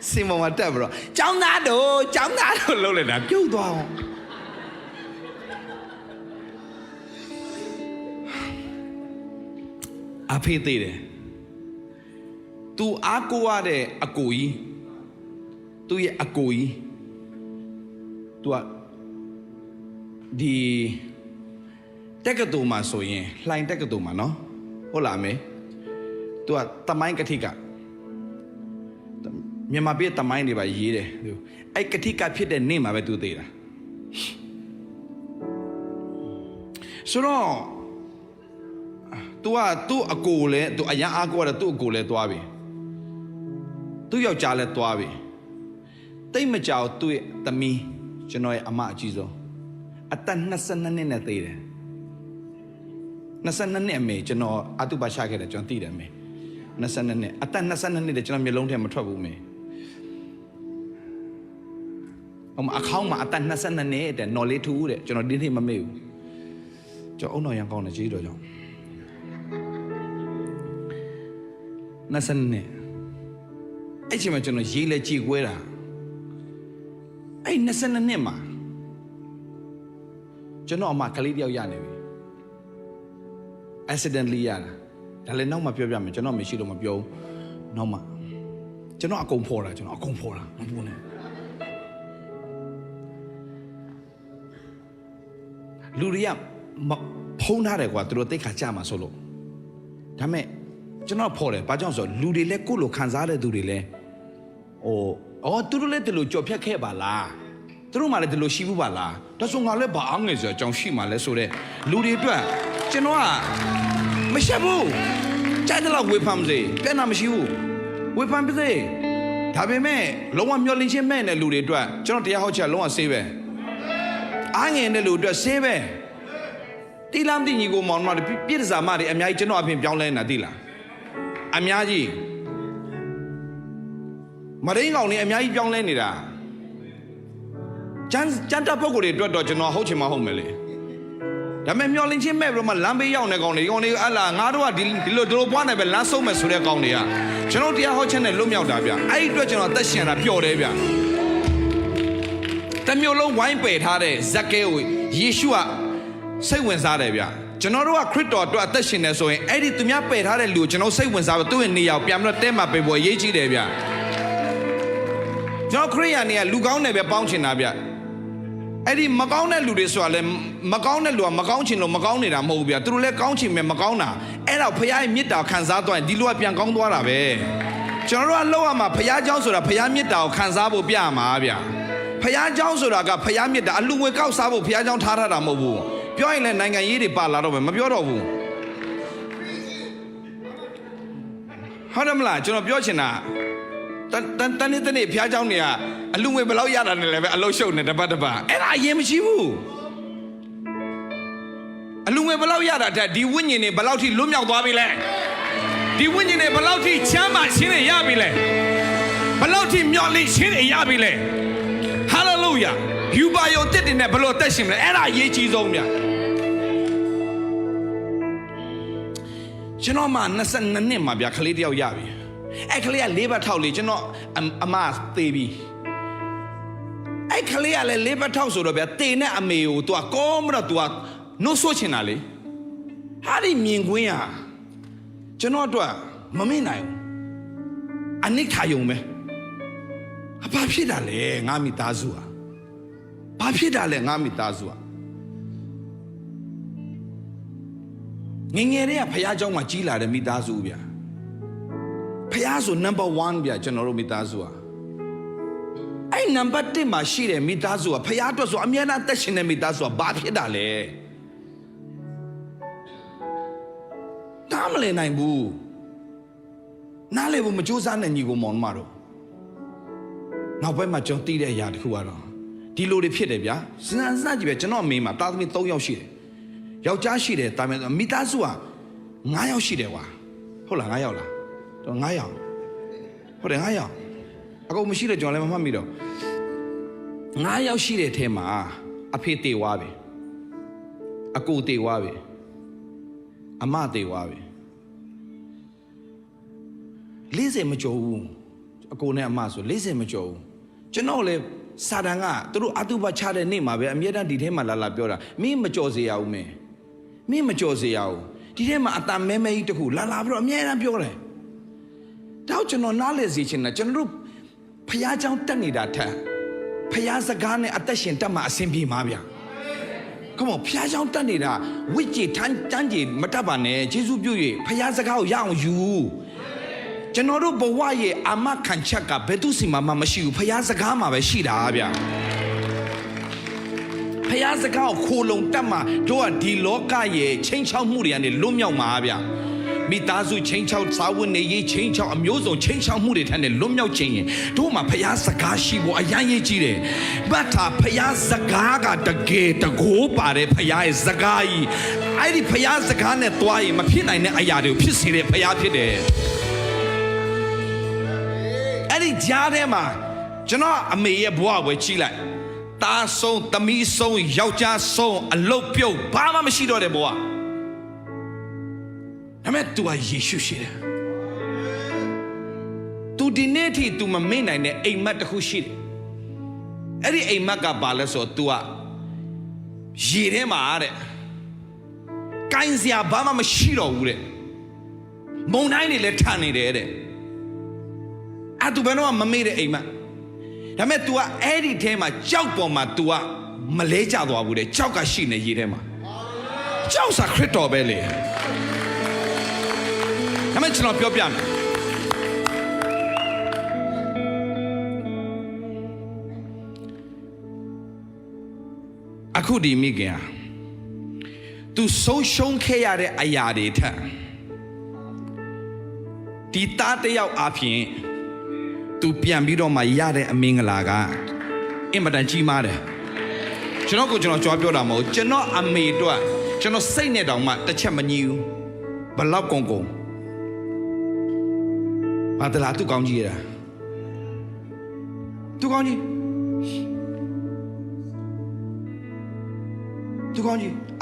စင်ပေါ်မှာတက်ပြီးတော့ကျောင်းသားတို့လှုပ်လိုက်တာပြုတ်သွားအောင်အဖေသေးတယ်သူအားကိုရတဲ့အကိုကြီးသူရဲ့အကိုကြီးသူကဒီတက္ကသိုလ်မှာဆိုရင်လှိုင်တက္ကသိုလ်မှာနော်ဟုတ်လားအမေသူကတမိုင်းကတိကမြန်မာပြည်တမိုင်းတွေပါရေးတယ်သူအဲ့ကတိကဖြစ်တဲ့နေ့မှာပဲသူသေးတာဆိုတော့သူကသူ့အကိုလဲသူအရန်အားကိုရတဲ့သူ့အကိုလဲသွားပြီသူ့ယောက်ျားလဲသွားပြီတိတ်မကြောက်သူ့ရဲ့သမီးကျွန်တော်ရဲ့အမအကြီးဆုံးအသက်22နှစ်နဲ့သေးတယ်22နှစ်အမေကျွန်တော်အတုပါချခဲ့တယ်ကျွန်တော်သိတယ်အမေ22နှစ်အသက်22နှစ်တည်းကျွန်တော်မျိုးလုံးထဲမထွက်ဘူးအမေ account မှာအသက်22နှစ်တဲ့နော်လေးထူးတဲ့ကျွန်တော်ဒီနေ့မမေ့ဘူးကျွန်တော်အုံတော်ရန်ကောင်းတယ်ကြီးတော်ကြောင့်22နှစ်အဲ့ချိန်မှာကျွန်တော်ရေးလဲကြည်ကွဲတာအဲ့22နှစ်မှာကျွန်တော်အမကလေးတယောက်ရနေပြီ accidentally ရတာဒါလည်းနောက်မှပြောပြမယ်ကျွန်တော်မရှိလို့မပြောဘူးနောက်မှကျွန်တော်အကုန်ဖော်တာမပူနဲ့လူတွေကဖုံးထားတယ်ကွာသူတို့သိခါကြမှာဆိုလို့ဒါမဲ့ကျွန်တော်ဖော်တယ်ဘာကြောင့်ဆိုလူတွေလည်းကိုယ့်လိုခံစားတဲ့သူတွေလည်းသူတို့လည်းဒီလိုကြော်ဖြတ်ခဲ့ပါလားသူတို့မှလည်းဒီလိုရှိဘူးပါလားဒါဆိုငါလည်းဘာအားငယ်ဆိုအကြောင်းရှိမှလဲဆိုတော့လူတွေအတွက်ကျွန်တော်ကမရှက်ဘူးကြိုက်တယ်လို့ဝေဖန်စေပြန်တာမရှိဘူးဝေဖန်ပါစေဒါပေမဲ့လုံးဝမျောလင်းချင်းမဲ့တဲ့လူတွေအတွက်ကျွန်တော်တရားဟောချက်လုံးဝဆေးပဲအားငယ်တဲ့လူအတွက်ဆေးပဲတိလမ်းတိညီကိုမောင်မတွေပြည့်စားမတွေအများကြီးကျွန်တော်အပြင်ပြောင်းလဲနေတာသိလားအများကြီးမရင်းကောင်တွေအများကြီးပြောင်းလဲနေတာကျန်တဲ့ပုံကိုယ်တွေအတွက်တော့ကျွန်တော်ဟုတ်ချင်မဟုတ်မယ်လေဒါပေမဲ့မျောလင်းချင်းမဲ့ပြီးတော့မှလမ်းဘေးရောက်နေကောင်တွေအလားငါတို့ကဒီလိုပွားနေပဲလမ်းဆုံးမယ်ဆိုတဲ့ကောင်တွေကကျွန်တော်တရားဟောချက်နဲ့လွတ်မြောက်တာဗျအဲ့ဒီအတွက်ကျွန်တော်အသက်ရှင်တာပျော်တယ်ဗျတမျိုးလုံးဝိုင်းပယ်ထားတဲ့ဇက်ကဲကိုယေရှုကစိတ်ဝင်စားတယ်ဗျကျွန်တော်တို့ကခရစ်တော်အတွက်အသက်ရှင်နေဆိုရင်အဲ့ဒီသူများပယ်ထားတဲ့လူကိုကျွန်တော်စိတ်ဝင်စားပြီးသူ့ရဲ့နေရာကိုပြန်ပြီးတော့တဲမှာပေးဖို့အရေးကြီးတယ်ဗျကျွန်တော်ခရစ်ယာန်တွေကလူကောင်းတယ်ပဲပေါင်းချင်တာဗျအဲ့ဒီမကောင်းတဲ့လူတွေဆိုတာလဲမကောင်းတဲ့လူကမကောင်းချင်လို့မကောင်းနေတာမဟုတ်ဘူးဗျသူတို့လည်းကောင်းချင်မယ်မကောင်းတာအဲ့တော့ဖခင်ရဲ့မေတ္တာခံစားသွားရင်ဒီလူကပြန်ကောင်းသွားတာပဲကျွန်တော်တို့ကလောက်ရမှာဖခင်เจ้าဆိုတာဖခင်မေတ္တာကိုခံစားဖို့ပြရမှာဗျဖခင်เจ้าဆိုတာကဖခင်မေတ္တာအလူငွေကောက်စားဖို့ဖခင်เจ้าထားတာမဟုတ်ဘူးပြောရင်လည်းနိုင်ငံရေးတွေပါလာတော့မယ်မပြောတော့ဘူးဟုတ်တယ်မလားကျွန်တော်ပြောချင်တာတနေ့ဖျားเจ้าနေကအလူငွေဘယ်လောက်ရတာနဲ့လည်းပဲအလုရှုပ်နေတပတ်အဲ့ဒါအရင်မရှိဘူးအလူငွေဘယ်လောက်ရတာတဲ့ဒီဝိညာဉ်တွေဘယ်လောက်ထိလွတ်မြောက်သွားပြီလဲဒီဝိညာဉ်တွေဘယ်လောက်ထိချမ်းသာခြင်းတွေရပြီလဲဘယ်လောက်ထိမျော်လင့်ခြင်းတွေရပြီလဲဟာလေလုယာယူပါယုံတက်တင်နဲ့ဘယ်လိုအသက်ရှင်မလဲအဲ့ဒါအရေးကြီးဆုံးဗျကျွန်တော်မှ22နှစ်မှာဗျခလေးတယောက်ရပြီအဲ့ကလေးကလေးဘက်ထောက်လေကျွန်တော်အမသေးပြီအဲ့ကလေးကလည်းလေးဘက်ထောက်ဆိုတော့ဗျတေနဲ့အမေကို तू ကောမတော့ तू နှုတ်ဆွချင်တာလေဟာဒီမြင်ကွင်းဟာကျွန်တော်တို့မမေ့နိုင်ဘူးအနိဋ္ဌာယုံပဲဘာဖြစ်တာလဲငါမိသားစုဟာဘာဖြစ်တာလဲငါမိသားစုဟာငယ်ငယ်တည်းကဖခင်เจ้าမှာကြီးလာတဲ့မိသားစုဗျဖခင်ဆို number 1ဗျကျွန်တော်တို့မိသားစုဟာအဲ့ number 1မှာရှိတဲ့မိသားစုကဖခင်အတွက်ဆိုအမြဲတမ်းသက်ရှင်တဲ့မိသားစုကဘာဖြစ်တာလဲနားမလည်နိုင်ဘူးနားလည်ဖို့မကြိုးစားနိုင်ညီကိုမောင်မတို့နောက်ပိုင်းမှာကျွန်တော်သိတဲ့အရာတစ်ခုကတော့ဒီလိုတွေဖြစ်တယ်ဗျာစဉ်းစားကြည့်ပဲကျွန်တော်အမေမှာတာသမီ3ယောက်ရှိတယ်ယောက်ျားရှိတယ်တာမန်မိသားစုက9ယောက်ရှိတယ်ကွာဟုတ်လား9ယောက်လားတော့9ယောက်ဟုတ်တယ်9ယောက်အကုန်မရှိတော့ကျွန်တော်လည်းမမှတ်မိတော့9ယောက်ရှိတဲ့အထဲမှာအဖေတေဝါပဲအကိုတေဝါပဲအမတေဝါပဲ40မကျော်ဘူးအကိုနဲ့အမဆို40မကျော်ဘူးကျွန်တော်လည်းစာတန်ကသူတို့အတုပချတဲ့နေ့မှာပဲအမြဲတမ်းဒီထဲမှာလာပြောတာမင်းမကြော်စေရဘူးမင်းမကြော်စေရဘူးဒီထဲမှာအတန်မဲမဲကြီးတခုလာပြီးတော့အမြဲတမ်းပြောတယ်တော့ကျွန်တော်နားလည်စီချင်တာကျွန်တော်တို့ဖျားเจ้าတက်နေတာထက်ဖျားစကားနဲ့အသက်ရှင်တက်မှာအဆင်ပြေမှာဗျာCome on ဖျားเจ้าတက်နေတာဝိจิတန်းကြီးမတက်ပါနဲ့ယေရှုပြု၍ဖျားစကားကိုရအောင်ယူကျွန်တော်တို့ဘဝရဲ့အာမခံချက်ကဘယ်သူစီမှမရှိဘူးဖျားစကားမှာပဲရှိတာဗျာဖျားစကားကိုခိုလုံတက်မှာတို့ကဒီလောကရဲ့ချင်းချောက်မှုတွေကနေလွတ်မြောက်မှာဗျာမိသားစုချင်းချောက်စာဝတ်နေရေးချင်းချောက်အမျိုးစုံချင်းချောက်မှုတွေထက်နဲ့လွတ်မြောက်ခြင်းရင်တို့မှာဖျားစကားရှိဖို့အရန်ရေးကြီးတယ်။ဘတ်တာဖျားစကားကတကယ်တကိုးပါတယ်ဖျားရဲ့စကားကြီးအဲ့ဒီဖျားစကားနဲ့တွားရင်မဖြစ်နိုင်တဲ့အရာတွေကိုဖြစ်စေတဲ့ဖျားဖြစ်တယ်။အဲ့ဒီကြားထဲမှာကျွန်တော်အမေရဲ့ဘဝကိုကြည့်လိုက် တာဆုံးသမီးဆုံးယောက်ျားဆုံးအလုတ်ပြုတ်ဘာမှမရှိတော့တဲ့ဘဝဒါပေမဲ့ तू ကယေရှုရှိတယ် तू ဒီနေ့ထိ तू မမေ့နိုင်တဲ့အိမ်မက်တစ်ခုရှိတယ်အဲ့ဒီအိမ်မက်ကဘာလဲဆိုတော့ तू ကရေထဲမှာတဲ့ကိုင်းစရာဘာမှမရှိတော့ဘူးတဲ့မုန်တိုင်းတွေလည်းထနေတယ်တဲ့အဲ့ तू ဘယ်တော့မှမမေ့တဲ့အိမ်မက်ဒါပေမဲ့ तू ကအဲ့ဒီထဲမှာကြောက်ပေါ်မှာ तू ကမလဲကျသွားဘူးတဲ့ကြောက်ကရှိနေရေထဲမှာကြောက်စာခရစ်တော်ပဲလေဒါပေမဲ့ကျွန်တော်ပြောပြမယ်အခုဒီမိခင်ဟာ तू ဆုံးရှုံးခဲ့ရတဲ့အရာတွေထက်ဒီသားတစ်ယောက်အပြင်तू ပြန်ပြီးတော့မှရတဲ့အမင်္ဂလာကအင်မတန်ကြီးမားတယ်ကျွန်တော်ကြွားပြောတာမဟုတ်ကျွန်တော်အမေတို့ကျွန်တော်စိတ်နဲ့တောင်မှတစ်ချက်မညီဘူးဘလောက်ကုန်ဘာတလားသူကောင်းကြီးရတာသူကောင်းကြီး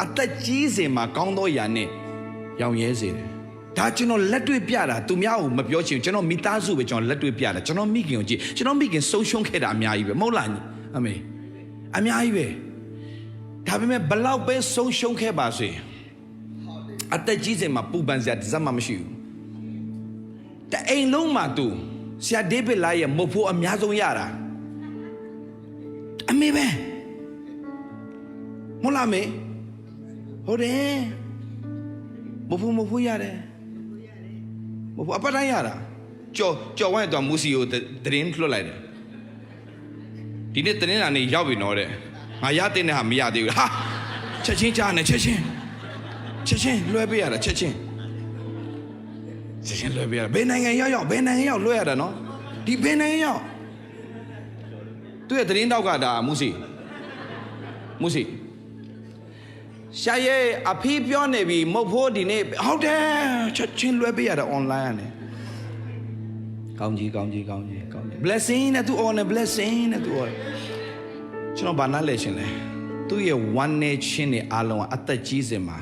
အသက်ကြီးစင်မှာကောင်းသောຢာနဲ့ရောင်ရဲစေတယ်ဒါကျွန်တော်လက်တွေ့ပြတာသူများကိုမပြောချင်ကျွန်တော်မိသားစုပဲကျွန်တော်လက်တွေ့ပြတာကျွန်တော်မိခင်ကိုကြည့်ကျွန်တော်မိခင်ဆုံးရှုံးခဲ့တာအများကြီးပဲမဟုတ်လားအမေအများကြီးပဲဒါပေမဲ့ဘလောက်ပဲဆုံးရှုံးခဲ့ပါစေအသက်ကြီးစင်မှာပူပန်စရာတစ်စက်မှမရှိဘူးတအိမ်လုံးမှာသူဆရာဒေးဗစ်လာရဲ့မဖို့အများဆုံးရတာအမေပဲမဟုတ်လားမေဟုတ်တယ်မဖို့ရတယ်မဖို့အပတ်တိုင်းရတာကြော်ဝိုင်းတော့မူစီကိုသတင်းလွှတ်လိုက်တယ်ဒီနေ့သတင်းလာနေရောက်ပြီနော်တဲ့ငါရတဲ့နဲ့ဟာမရသေးဘူးဟာချက်ချင်းကြားနေချက်ချင်းလွှဲပေးရတာချက်ချင်းလွှဲပေးရတာဘယ်နိုင်ငံရောက်လွှဲရတာနော်ဒီဘယ်နိုင်ငံရောက်သူ့ရဲ့သတင်းတောက်ကဒါမူစီရှာရဲ့အဖေးပြောနေပြီမဟုတ်ဖို့ဒီနေ့ဟုတ်တယ်ချက်ချင်းလွှဲပေးရတာ online ကနေကောင်းကြီး blessing နဲ့သူ on blessing နဲ့သူ ကျွန်တော်ဘာနားလဲရှင်လဲသူ့ရဲ့ one nation နဲ့အားလုံးကအသက်ကြီးစင်မှာ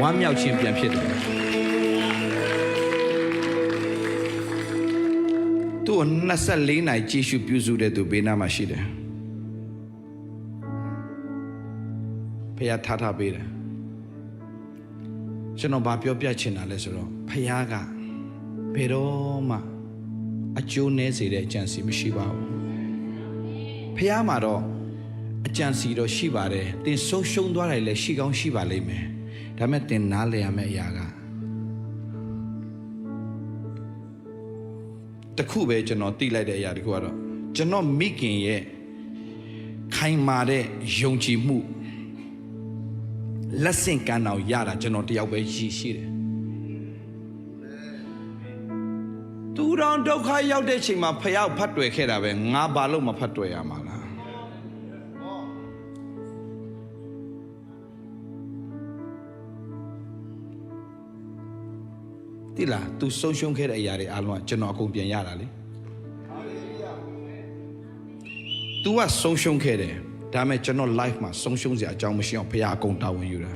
ဝမ်းမြောက်ခြင်းပြန်ဖြစ်တယ်သူ့24နိုင်ကြည့်ရှုပြုစုတဲ့သူဘေးနားမှာရှိတယ်ဖခင်ထားပေးတယ်ကျွန်တော်ဘာပြောပြချင်တာလဲဆိုတော့ဖခင်ကဘယ်တော့မှအကျိုးနည်းစေတဲ့အကြံစီမရှိပါဘူးဖခင်မှာတော့အကြံစီတော့ရှိပါတယ်တင်ဆုံးရှုံးသွားတယ်လည်းရှိကောင်းရှိပါလိမ့်မယ်ဒါပေမဲ့တင်နားလည်ရမယ့်အရာကတခုပဲကျွန်တော်သိလိုက်တဲ့အရာတခုကတော့ကျွန်တော်မိခင်ရဲ့ခိုင်မာတဲ့ယုံကြည်မှုလက်ဆင့်ကမ်းတော်ရတာကျွန်တော်တယောက်ပဲရှိတယ်သူတော်ဒုက္ခရောက်တဲ့ချိန်မှာဖယောက်ဖတ်တွေ့ခဲ့တာပဲငါဘာလို့မဖတ်တွေ့ရမှာလားတိလားသူဆုံးရှုံးခဲ့တဲ့အရာတွေအားလုံးကကျွန်တော်အကုန်ပြန်ရတာလေသူကဆုံးရှုံးခဲ့တယ်ဒါမဲ့ကျွန်တော် life မှာဆုံးရှုံးစရာအကြောင်းမရှိအောင်ဖခင်အကုန်တာဝန်ယူတာ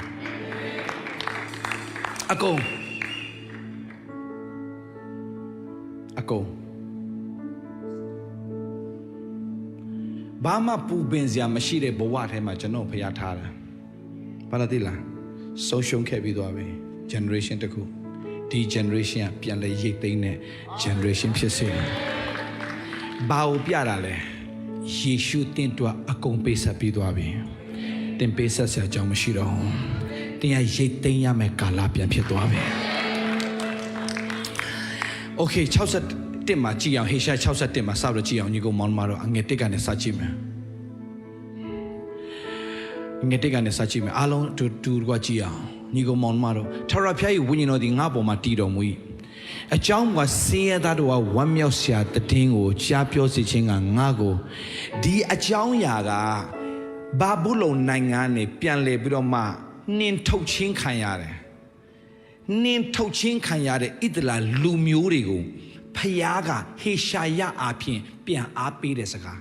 အကုန်ဘာမှပူပင်စရာမရှိတဲ့ဘဝထဲမှာကျွန်တော်ဖခင်ထားတာဘာလို့တိလားဆုံးရှုံးခဲ့ပြီးသွားပြီ generation တခုဒီ generation ကပြန်လဲရိတ်သိမ်းတဲ့ generation ဖြစ်စေတယ်ဘာကိုပြတာလဲယေရှုတင်တော့အကုန်ပေးဆက်ပြီးသွားပြီတင်ပေးဆက်စရာအကြောင်းမရှိတော့ဘူးတင်ရရိတ်သိမ်းရမယ့်ကာလပြန်ဖြစ်သွားပြီโอเค61မှာကြည့်အောင်ဟေရှာ61မှာစပြီးကြည့်အောင်ညီကိုမောင်မတော်အငယ်1ကနေစကြည့်မယ်ငယ်1ကနေစကြည့်မယ်အားလုံးတူကကြည့်အောင်ညီကိုမောင်မတော်ထာဝရဘုရား၏ဝိညာဉ်တော်သည်ငါ့ပေါ်မှာတည်တော်မူ၏အကြောင်းကစင်းရဲသားတို့ကဝမ်းမြောက်စရာတည်င်းကိုကြားပြောစေခြင်းကငါ့ကိုဒီအကြောင်းအရာကဘာဘူးလုံနိုင်ငံနဲ့ပြန်လဲပြီးတော့မှနှင်ထုတ်ခြင်းခံရတယ်နှင်ထုတ်ခြင်းခံရတဲ့ဣသလလူမျိုးတွေကိုဖျားကဟေရှာယအဖြစ်ပြန်အားပေးတဲ့စကား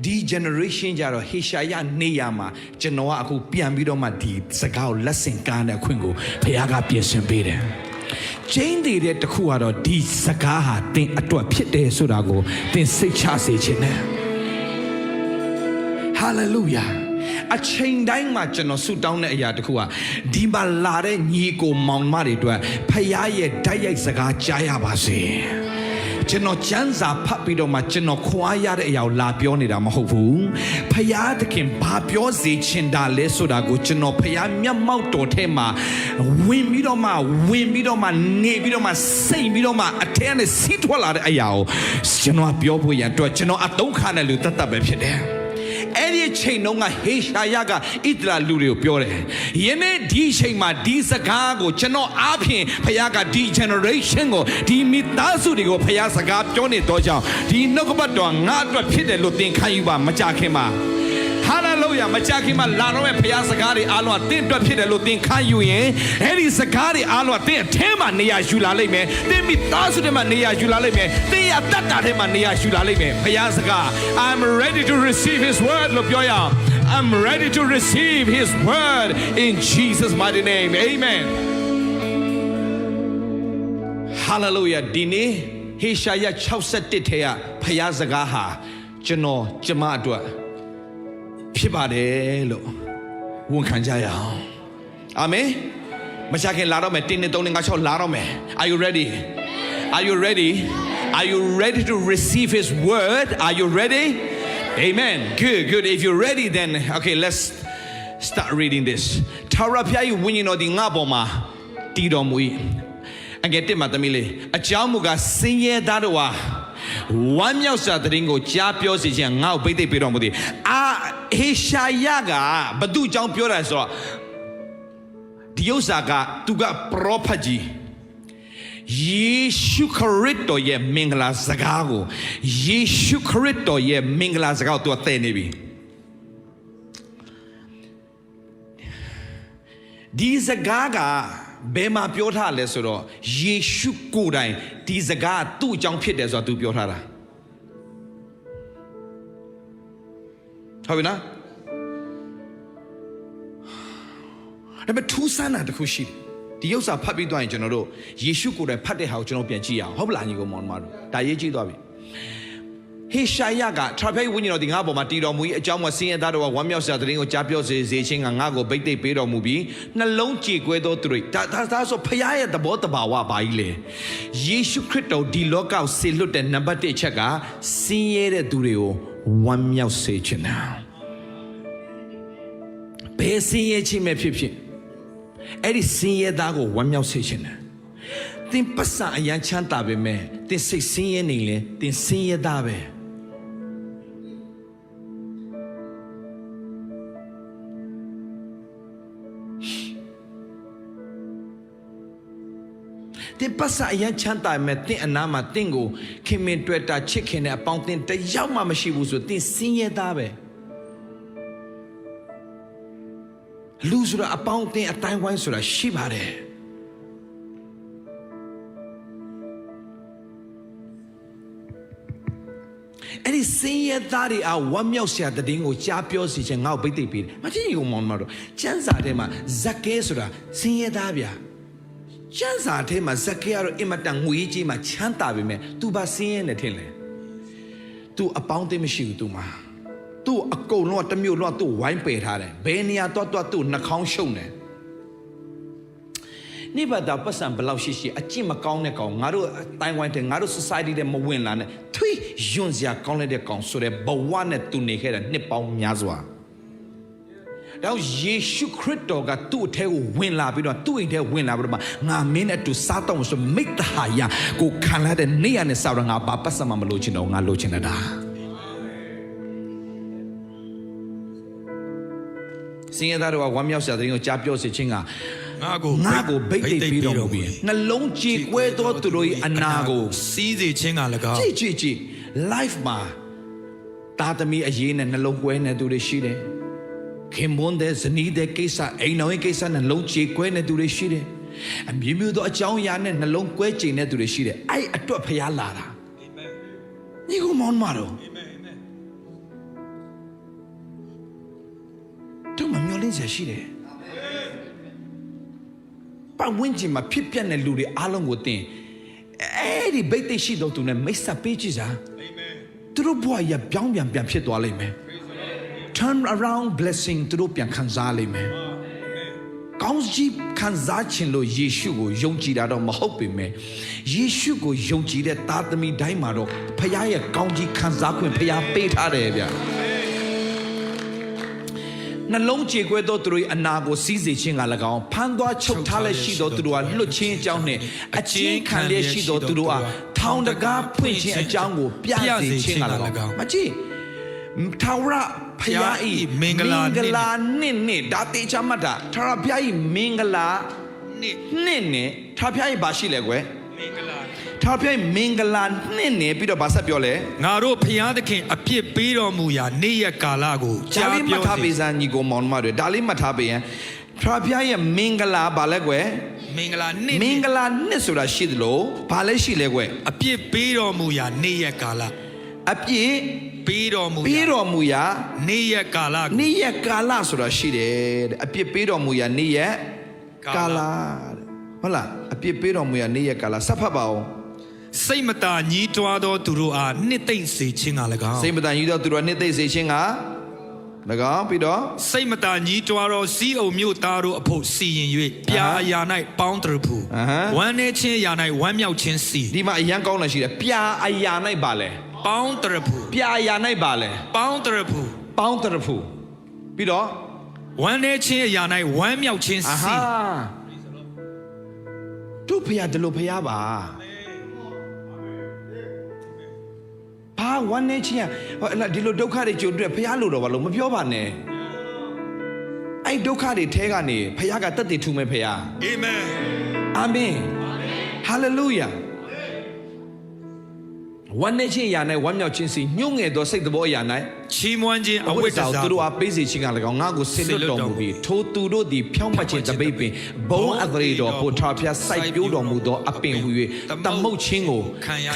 ဒီ generation ကြတော့ဟေရှာယနေရမှာကျွန်တော်ကအခုပြန်ပြီးတော့မှဒီစကားကိုလက်ဆင့်ကမ်းတဲ့အခွင့်ကိုဘုရားကပြင်ဆင်ပေးတယ်ကျင်းတည်တဲ့တစ်ခုကတော့ဒီစကားဟာသင်အတွက်ဖြစ်တယ်ဆိုတာကိုသင်စိတ်ချစေခြင်းနဲ့ Hallelujah အချိန်တိုင်းမှာကျွန်တော်ဆုတောင်းတဲ့အရာတစ်ခုကဒီမှာလာတဲ့ညီကိုမောင်မတွေအတွက်ဖခင်ရဲ့ဓာတ်ရိုက်စကားကြားရပါစေကျွန်တော်ကျမ်းစာဖတ်ပြီးတော့မှကျွန်တော်ခွာရတဲ့အရာကိုလာပြောနေတာမဟုတ်ဘူးဖခင်သခင်ဘာပြောစေချင်တာလဲဆိုတာကိုကျွန်တော်ဖခင်မျက်မှောက်တော်ထဲမှာဝင်ပြီးတော့မှနေပြီးတော့မှစိတ်ပြီးတော့မှအထက်နဲ့စီးထွက်လာတဲ့အရာကိုကျွန်တော်ပြောဖို့ရန်အတွက်ကျွန်တော်အသုံးခါတဲ့လူတတ်တတ်ပဲဖြစ်တယ်အဲ့ဒီချိန်တုန်းကဟေရှာယကဣသရာလူတွေကိုပြောတယ်ယနေ့ဒီချိန်မှာဒီစကားကိုကျွန်တော်အားဖြင့်ဖခင်ကဒီ generation ကိုဒီမိသားစုတွေကိုဖခင်စကားပြောနေတော့ကြောင်းဒီနှုတ်ကပတ်တော်ငါအတွက်ဖြစ်တယ်လို့သင်ခံယူပါမကြခင်မှာဟာလေလုယာမကြခင်မှာလာတော့မဲ့ဖခင်စကားတွေအားလုံးကသင်အတွက်ဖြစ်တယ်လို့သင်ခံယူရင်အဲ့ဒီစကားတွေအားလုံးကသင်အထဲမှာနေရာယူလာလိမ့်မယ်သင်မိသားစုထဲမှာနေရာယူလာလိမ့်မယ်သင်ရတတ်တာထဲမှာနေရာယူလာလိမ့်မယ်ဖခင်စကား I'm ready to receive his word လို့ပြောရအောင် I'm ready to receive his word in Jesus mighty name amen hallelujah ဒီနေ့ဟေရှာယ61ထဲကဖခင်စကားဟာကျွန်တော်ကျမအတွက်ဖြစ်ပါတယ်လို့ဝန်ခံကြရအောင်အာမင်မချခင်လာတော့မယ်1 2 3 4 5 6လာတော့မယ် Are you ready Are you ready Are you ready to receive his word Are you ready Amen good if you're ready then okay let's start reading this ထာဝရဘုရား၏ဝိညာဉ်တော်သည်ငါ့ပေါ်မှာတည်တော်မူ၏အငယ်1မှာသမီးလေးအကြောင်းမူကားဆင်းရဲသားတို့ဟာဝမ်းမြောက်စွာတရင်ကိုကြားပြောစီခြင်းငါ့ကိုပိတ်သိပ်ပေးတော်မူသည်ဟေရှာယကဘသူအကြောင်းပြောတာဆိုတော့ဒီဥစ္စာကသူကပရောဖက်ကြီးယေရှုခရစ်တော်ရဲ့မင်္ဂလာစကားကိုယေရှုခရစ်တော်ရဲ့မင်္ဂလာစကားကိုသူကသယ်နေပြီဒီစကားကဘယ်မှာပြောထားလဲဆိုတော့ယေရှုကိုယ်တိုင်ဒီစကားသူ့အကြောင်းဖြစ်တယ်ဆိုတာသူပြောထားတာဟုတ်ပြီနော်ဒါပေမဲ့ထူးဆန်းတာတစ်ခုရှိတယ်ဒီဥစ္စာဖတ်ပြီးသွားရင်ကျွန်တော်တို့ယေရှုကိုယ်တိုင်ဖတ်တဲ့ဟာကိုကျွန်တော်ပြန်ကြည့်ရအောင်ဟုတ်ပလားညီကောင်မောင်တို့ဒါရေးကြည့်သွားပြီဟေရှာယကထရဖေဝိညာဉ်တော်ဒီငါ့ပေါ်မှာတည်တော်မူ၏အကြောင်းမဆင်းရဲသားတို့ကဝမ်းမြောက်စရာတရင်ကိုကြားပြောစေခြင်းကငါ့ကိုဗိတ်သိပ်ပေးတော်မူပြီးနှလုံးကြေကွဲသောသူတွေဒါဆိုဖခင်ရဲ့သဘောတဘာဝပါကြီးလေယေရှုခရစ်တော်ဒီလောကကိုဆေလွတ်တဲ့နံပါတ်1အချက်ကဆင်းရဲတဲ့သူတွေကိုဝမ်းမြောက်စေခြင်းတာဘယ်ဆင်းရဲခြင်းပဲဖြစ်ဖြစ်အဲ့ဒီဆင်းရဲသားကိုဝမ်းမြောက်စေခြင်းတာသင်ပတ်စံအရန်ချမ်းသာပေမဲ့သင်စိတ်ဆင်းရဲနေလေသင်ဆင်းရဲသားပဲတင်ပတ်စအရန်ချမ်းသာမဲ့တင်အနာမှာတင်ကိုခင်မင်တွေ့တာချစ်ခင်တဲ့အပေါင်းတင်တယောက်မှမရှိဘူးဆိုတင်ဆင်းရဲသားပဲလူဆိုတာအပေါင်းတင်အတိုင်းဝိုင်းဆိုတာရှိပါတယ်အဲ့ဒီဆင်းရဲသားတွေအဝမ်းမြောက်စရာတည်င်းကိုကြားပြောစီခြင်းငါ့ကိုပိတ်သိပ်ပေးတယ်မကြည့်ရုံမောင်မတော်ကျမ်းစာထဲမှာဇက်ကဲဆိုတာဆင်းရဲသားဗျာကျမ်းစာထဲမှာဇက်ကဲကတော့အင်မတန်ငွေကြီးမှချမ်းသာပေမဲ့ तू ဘာဆင်းရဲနေထင်လဲ तू အပေါင်းသိမရှိဘူး तू မှာ तू အကုန်လုံးတမျိုးလုံး तू ဝိုင်းပယ်ထားတယ်ဘယ်နေရာတော့ तू နှာခေါင်းရှုံတယ်နိဗ္ဗာန်ပတ်စံဘလောက်ရှိအကျင့်မကောင်းတဲ့ကောင်ငါတို့တိုင်ဝိုင်းတဲ့ငါတို့ society တဲ့မဝင်လာနဲ့ထွေးယွန်းစရာကောင်းတဲ့ကောင်ဆိုတဲ့ဘဝနဲ့ तू နေခဲ့တဲ့နှစ်ပေါင်းများစွာတော့ယေရှုခရစ်တော်ကသူ့အထဲကိုဝင်လာပြီးတော့သူ့အိမ်ထဲဝင်လာပြီးတော့ငါမင်းနဲ့တူစားတော့ဆိုမိတ္တဟာယကိုခံလာတဲ့နေ့ရက်နဲ့စောတော့ငါဘာပတ်စံမှမလို့ချင်တော့ငါလို့ချင်တာစင်ရသားတို့ကဝမ်းမြောက်စရာတဲ့ကိုကြားပြောစေခြင်းကငါကိုဗိတ်သိပ်ပြီးတော်မူပြီးနှလုံးကြေကွဲသောသူတို့၏အနာကိုစီးစေခြင်းက၎င်းကြည့် life မှာတာသမီအရေးနဲ့နှလုံးကွဲနေသူတွေရှိတယ်ခင်မွန်းတဲ့ဇနီးတဲ့ကိစ္စအိမ်တော်ရဲ့ကိစ္စနဲ့နှလုံးကြေကွဲနေသူတွေရှိတယ်အမျိုးသောအကြောင်းအရာနဲ့နှလုံးကွဲကျိန်နေသူတွေရှိတယ်အဲ့အတွက်ဖျားလာတာအာမင်ညီကောင်မောင်မတော်အာမင် လင်းစရာရှိတယ်ပတ်ဝန်းကျင်မှာဖြစ်ပျက်တဲ့လူတွေအားလုံးကိုတင်အဲ့ဒီဘိတ်သိရှိတော့သူနဲ့မိတ်ဆက်ပေးကြည့်စားသူတို့ဘဝရပြောင်းပြန်ဖြစ်သွားလိမ့်မယ် turn around blessing သူတို့ပြန်ခံစားလိမ့်မယ်ကောင်းကြီးခံစားခြင်းလို့ယေရှုကိုယုံကြည်တာတော့မဟုတ်ပေမဲ့ယေရှုကိုယုံကြည်တဲ့သားသမီးတိုင်းမှာတော့ဖခင်ရဲ့ကောင်းကြီးခံစားခွင့်ဖခင်ပေးထားတယ်ဗျနှလုံးကြေကွဲသောသူတို့၏အနာကိုစီးစေခြင်းက၎င်းဖမ်းသွားချုပ်ထားလက်ရှိသောသူတို့ကလွတ်ခြင်းအကြောင်းနှင့်အချင်းခံလျက်ရှိသောသူတို့အားထောင်တကားဖွင့်ခြင်းအကြောင်းကိုပြစေခြင်းက၎င်းမကြည့်ထာဝရဖခင်၏မင်္ဂလာနှစ်ဒါတေချာမှတ်တာထာဝရဘုရား၏မင်္ဂလာနှစ်ထာဝရဘုရား၏ဘာရှိလဲကွယ်မင်္ဂလာထာဝရဘုရား၏မင်္ဂလာနှစ်ပြီးတော့ဘာဆက်ပြောလဲငါတို့ဖခင်သခင်အပြစ်ပေးတော်မူရာနေ့ရက်ကာလကိုကြားပြောမှတ်ထားပေးစမ်းညီကိုမောင်မတွေဒါလေးမှတ်ထားပေးရင်ထာဝရဘုရားရဲ့မင်္ဂလာဘာလဲကွယ်မင်္ဂလာနှစ်ဆိုတာရှိသလိုဘာလဲရှိလဲကွယ်အပြစ်ပေးတော်မူရာနေ့ရက်ကာလအပြစ်ပေးတော်မူရာနေ့ရက်ကာလဆိုတာရှိတယ်တဲ့အပြစ်ပေးတော်မူရာနေ့ရက်ကာလဟုတ်လားအပြစ်ပေးတော်မူရာနေ့ရက်ကာလစဖတ်ပါဦးစိတ်မသာညှိတွားသောသူတို့အားနှစ်သိမ့်စေခြင်းက၎င်းစိတ်မသာညှိတွားသူတို့အားနှစ်သိမ့်စေခြင်းက၎င်းပြီးတော့စိတ်မသာညှိတွားသောစီးအုံမြို့သားတို့အဖို့စီရင်၍ပြာအရာ၌ပေါင်းတရဖူဝမ်းနေခြင်းအရာ၌ဝမ်းမြောက်ခြင်းစီဒီမှာအရန်ကောင်းလာရှိတယ်ပြာအရာ၌ပါလဲပေါင်းတရဖူပြာအရာ၌ပါလဲပေါင်းတရဖူပြီးတော့ဝမ်းနေခြင်းအရာ၌ဝမ်းမြောက်ခြင်းစီတို့ဖခင်ဒီလိုဖခင်ပါဘာဝမ်းနေခြင်းဒီလိုဒုက္ခတွေကြုံတွေ့ဖခင်လို့တော့ဘာလို့မပြောပါနဲ့အဲ့ဒုက္ခတွေထဲကနေဖခင်ကတက်တည်ထူမဲ့ဖခင်အာမင်အာမင်ဟာလေလုယာဝမ်းနေခြင်းအရာ၌ဝမ်းမြောက်ခြင်းစီညှို့ငယ်သောစိတ်တော်အရာ၌ချီးမွမ်းခြင်းအဝိဇ္ဇာသူတို့အားပေးစေခြင်းက၎င်းငါကိုဆင်လွတ်တော်မူပြီးထိုသူတို့သည်ဖြောင့်မတ်ခြင်းတပိတ်ပင်ဘုံအသရေတော်ကိုထာဖျားစိုက်ပျိုးတော်မူသောအပင်ဟူ၍သမုတ်ခြင်းကို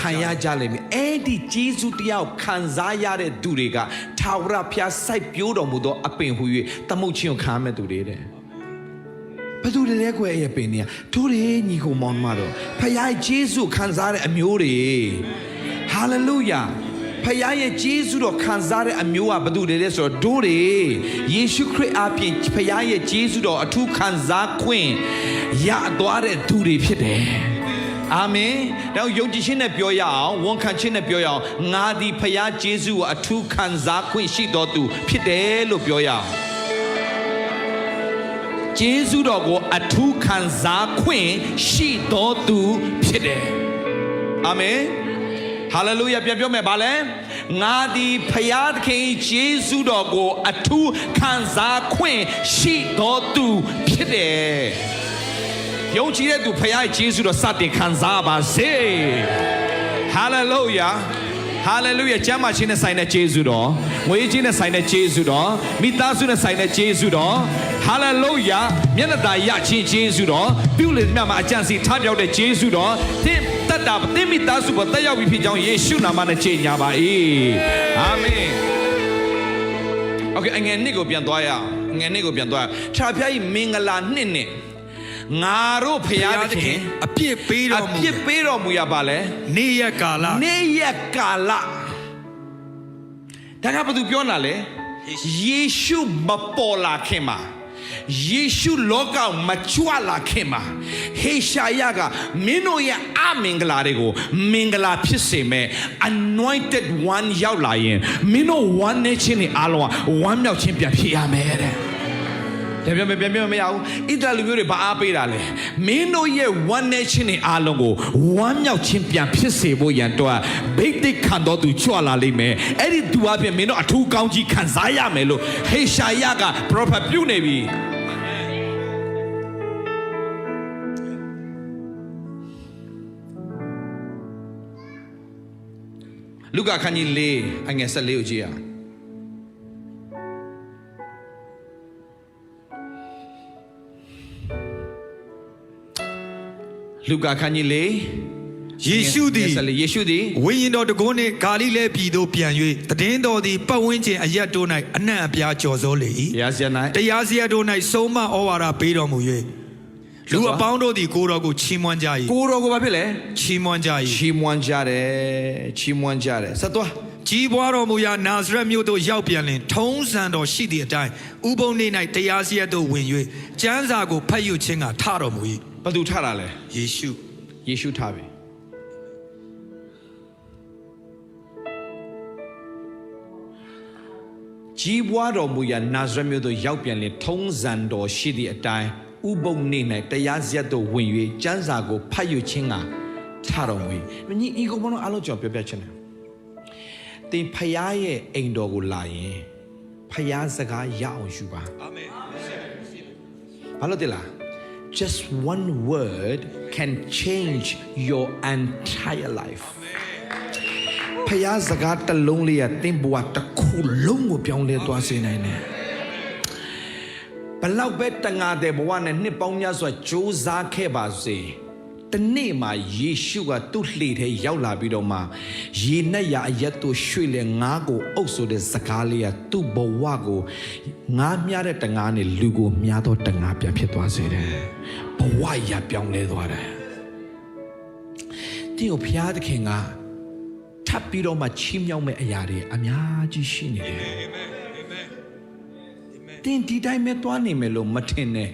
ခံရကြလိမ့်မည်အဲ့ဒီဂျေဇုတရားကိုခံစားရတဲ့သူတွေကထာဝရဘုရားစိုက်ပျိုးတော်မူသောအပင်ဟူ၍သမုတ်ခြင်းကိုခံရမဲ့သူတွေတဲ့ဘယ်သူတွေလဲကွယ်ရဲ့ပင်เนี่ยတို့တွေညီကိုမောင်မတော်ဖခင်ဂျေဇုခံစားတဲ့အမျိုးတွေဟာလေလုယာဖခင်ရဲ့ဂျေဇုတော်ခံစားတဲ့အမျိုးကဘယ်သူတွေလဲဆိုတော့တို့တွေယေရှုခရစ်အပြင်ဖခင်ရဲ့ဂျေဇုတော်အထူးခံစားခွင့်ရသွားတဲ့သူတွေဖြစ်တယ်အာမင်တော့ယုံကြည်ခြင်းနဲ့ပြောရအောင်ဝန်ခံခြင်းနဲ့ပြောရအောင်ငါဒီဖခင်ဂျေဇုကိုအထူးခံစားခွင့်ရှိတော်သူဖြစ်တယ်လို့ပြောရအောင်ဂျေဇုတော်ကိုအထူးခံစားခွင့်ရှိတော်သူဖြစ်တယ်အာမင်ဟာလေလုယာပြန်ပြောမယ်ဗာလဲငါဒီဖယားသခင်ယေရှုတော်ကိုအထူးခံစားခွင့်ရှိတော်သူဖြစ်တယ်ယုံကြည်တဲ့သူဖယားယေရှုတော်စတင်ခံစားပါစေဟာလေလုယာဟာလေလုယာကျမ်းမာခြင်းနဲ့ဆိုင်တဲ့ယေရှုတော်ငွေချင်းနဲ့ဆိုင်တဲ့ယေရှုတော်မိသားစုနဲ့ဆိုင်တဲ့ယေရှုတော်ဟာလေလုယာမျက်နှာသာရခြင်းယေရှုတော်ပြုလေမြတ်မှာအကြံစီထားပြောက်တဲ့ယေရှုတော်သင်တတ်တာသင်မိသားစုပေါ်တက်ရောက်ပြီးဖြစ်ကြောင်းယေရှုနာမနဲ့ကြေညာပါ၏အာမင်โอเคအငယ်နှစ်ကိုပြန်သွားရအောင်အငယ်နှစ်ကိုပြန်သွားရထာဖျားကြီးမင်္ဂလာနှစ်နဲ့ငါတို့ဖျားသခင်အပြစ်ပေးတော်မူရပါလဲနေ့ရက်ကာလဒါကဘာသူပြောတာလဲယေရှုမပေါ်လာခင်မှာယေရှုလောကမကြွလာခင်မှာဟေရှာယကမင်းတို့ရဲ့အမင်္ဂလာတွေကိုမင်္ဂလာဖြစ်စေမဲ့ anointed one ရောက်လာရင်မင်းတို့ one နဲ့ချင်းတွေအားလုံးက one မြောက်ချင်းပြန်ဖြစ်ရမယ်တဲ့ပြန်မရဘူးဣသရေလမျိုးတွေဘာအားပေးတာလဲမင်းတို့ရဲ့ one nation တွေအားလုံးကို one မြောက်ချင်းပြန်ဖြစ်စေဖို့ရန်တော့ဘိတ်သိက်ခံတော်သူကြွလာလိမ့်မယ်အဲ့ဒီသူအပြင်မင်းတို့အထူးကောင်းကြီးခံစားရမယ်လို့ဟေရှာယက prophet ပြုနေပြီလူကာခန်းကြီး၄အငယ်14ကိုကြည့်ရအောင်လူကာခန်းကြီး၄ ယေရှုသည် ဆက်လေယေရှုသည် ဝိညာဉ်တော်တကုန်းနှင့်ဂါလိလဲပြည်သို့ပြန်၍တည်င်းတော်သည်ပတ်ဝန်းကျင်အရက်တို့၌အနှံ့အပြားကြော်စိုးလေ၏ တရားစရ၌ တရားစရာတို့၌ဆုံးမဩဝါဒပေးတော်မူ၍လူအပေါင်းတို့သည်ကိုယ်တော်ကိုချီးမွမ်းကြ၏ ကိုတော်ကိုဘာဖြစ်လဲ ချီးမွမ်းကြ၏ ချီးမွမ်းကြတယ်ချီးမွမ်းကြတယ်ဆက်သွား ကြီးပွားတော်မူရာနာဇရက်မြို့သို့ရောက်ပြန်လင်ထုံးစံတော်ရှိသည့်အတိုင်းဥပုံနေ၌တရားစရာတို့ဝင်၍ကျမ်းစာကိုဖတ်ယူခြင်းကထတော်မူ၏ ဘသူထတာလဲ ယေရှု ယေရှုထားပြီကြီးပွားတော်မူရာနာဇရက်မြို့သို့ရောက်ပြန်လေထုံးစံတော်ရှိသည့်အတိုင်းဥပုံနေ၌တရားစရက်သို့ဝင်၍ကျမ်းစာကိုဖတ်ယူခြင်းကထတော်မူ၏ညီဤကုန်းဘောအလုံးကြောင့်ပြောပြချင်တယ်တင်ဖယားရဲ့အိမ်တော်ကိုလာရင်ဖယားစကားရအောင်ယူပါ အာမင် ဘာလို့တလား just one word can change your entire life ဖယားစကားတစ်လုံးလေးကတင်ဘဝတစ်ခုလုံးကိုပြောင်းလဲသွားစေနိုင်တယ်ဘလောက်ပဲတငါတဲ့ဘဝနဲ့နှစ်ပေါင်းများစွာကြိုးစားခဲ့ပါစေတနေ့မှာယေရှုကသူ့လှေထဲရောက်လာပြီးတော့မှရေနဲ့ရအရက်တို့ရွှေ့လဲငါးကိုအုပ်ဆိုတဲ့စကားလေးကသူ့ဘဝကိုငါးမြတဲ့တငါးနဲ့လူကိုမြတော့တငါးပြန်ဖြစ်သွားစေတယ်ဘဝရပြောင်းလဲသွားတယ်ဒီကိုဖျားသခင်ကထပ်ပြီးတော့မှချီးမြှောက်မဲ့အရာတွေအများကြီးရှိနေတယ်တင်ဒီတိုင်းမဲ့သွားနေမယ်လို့မထင်နဲ့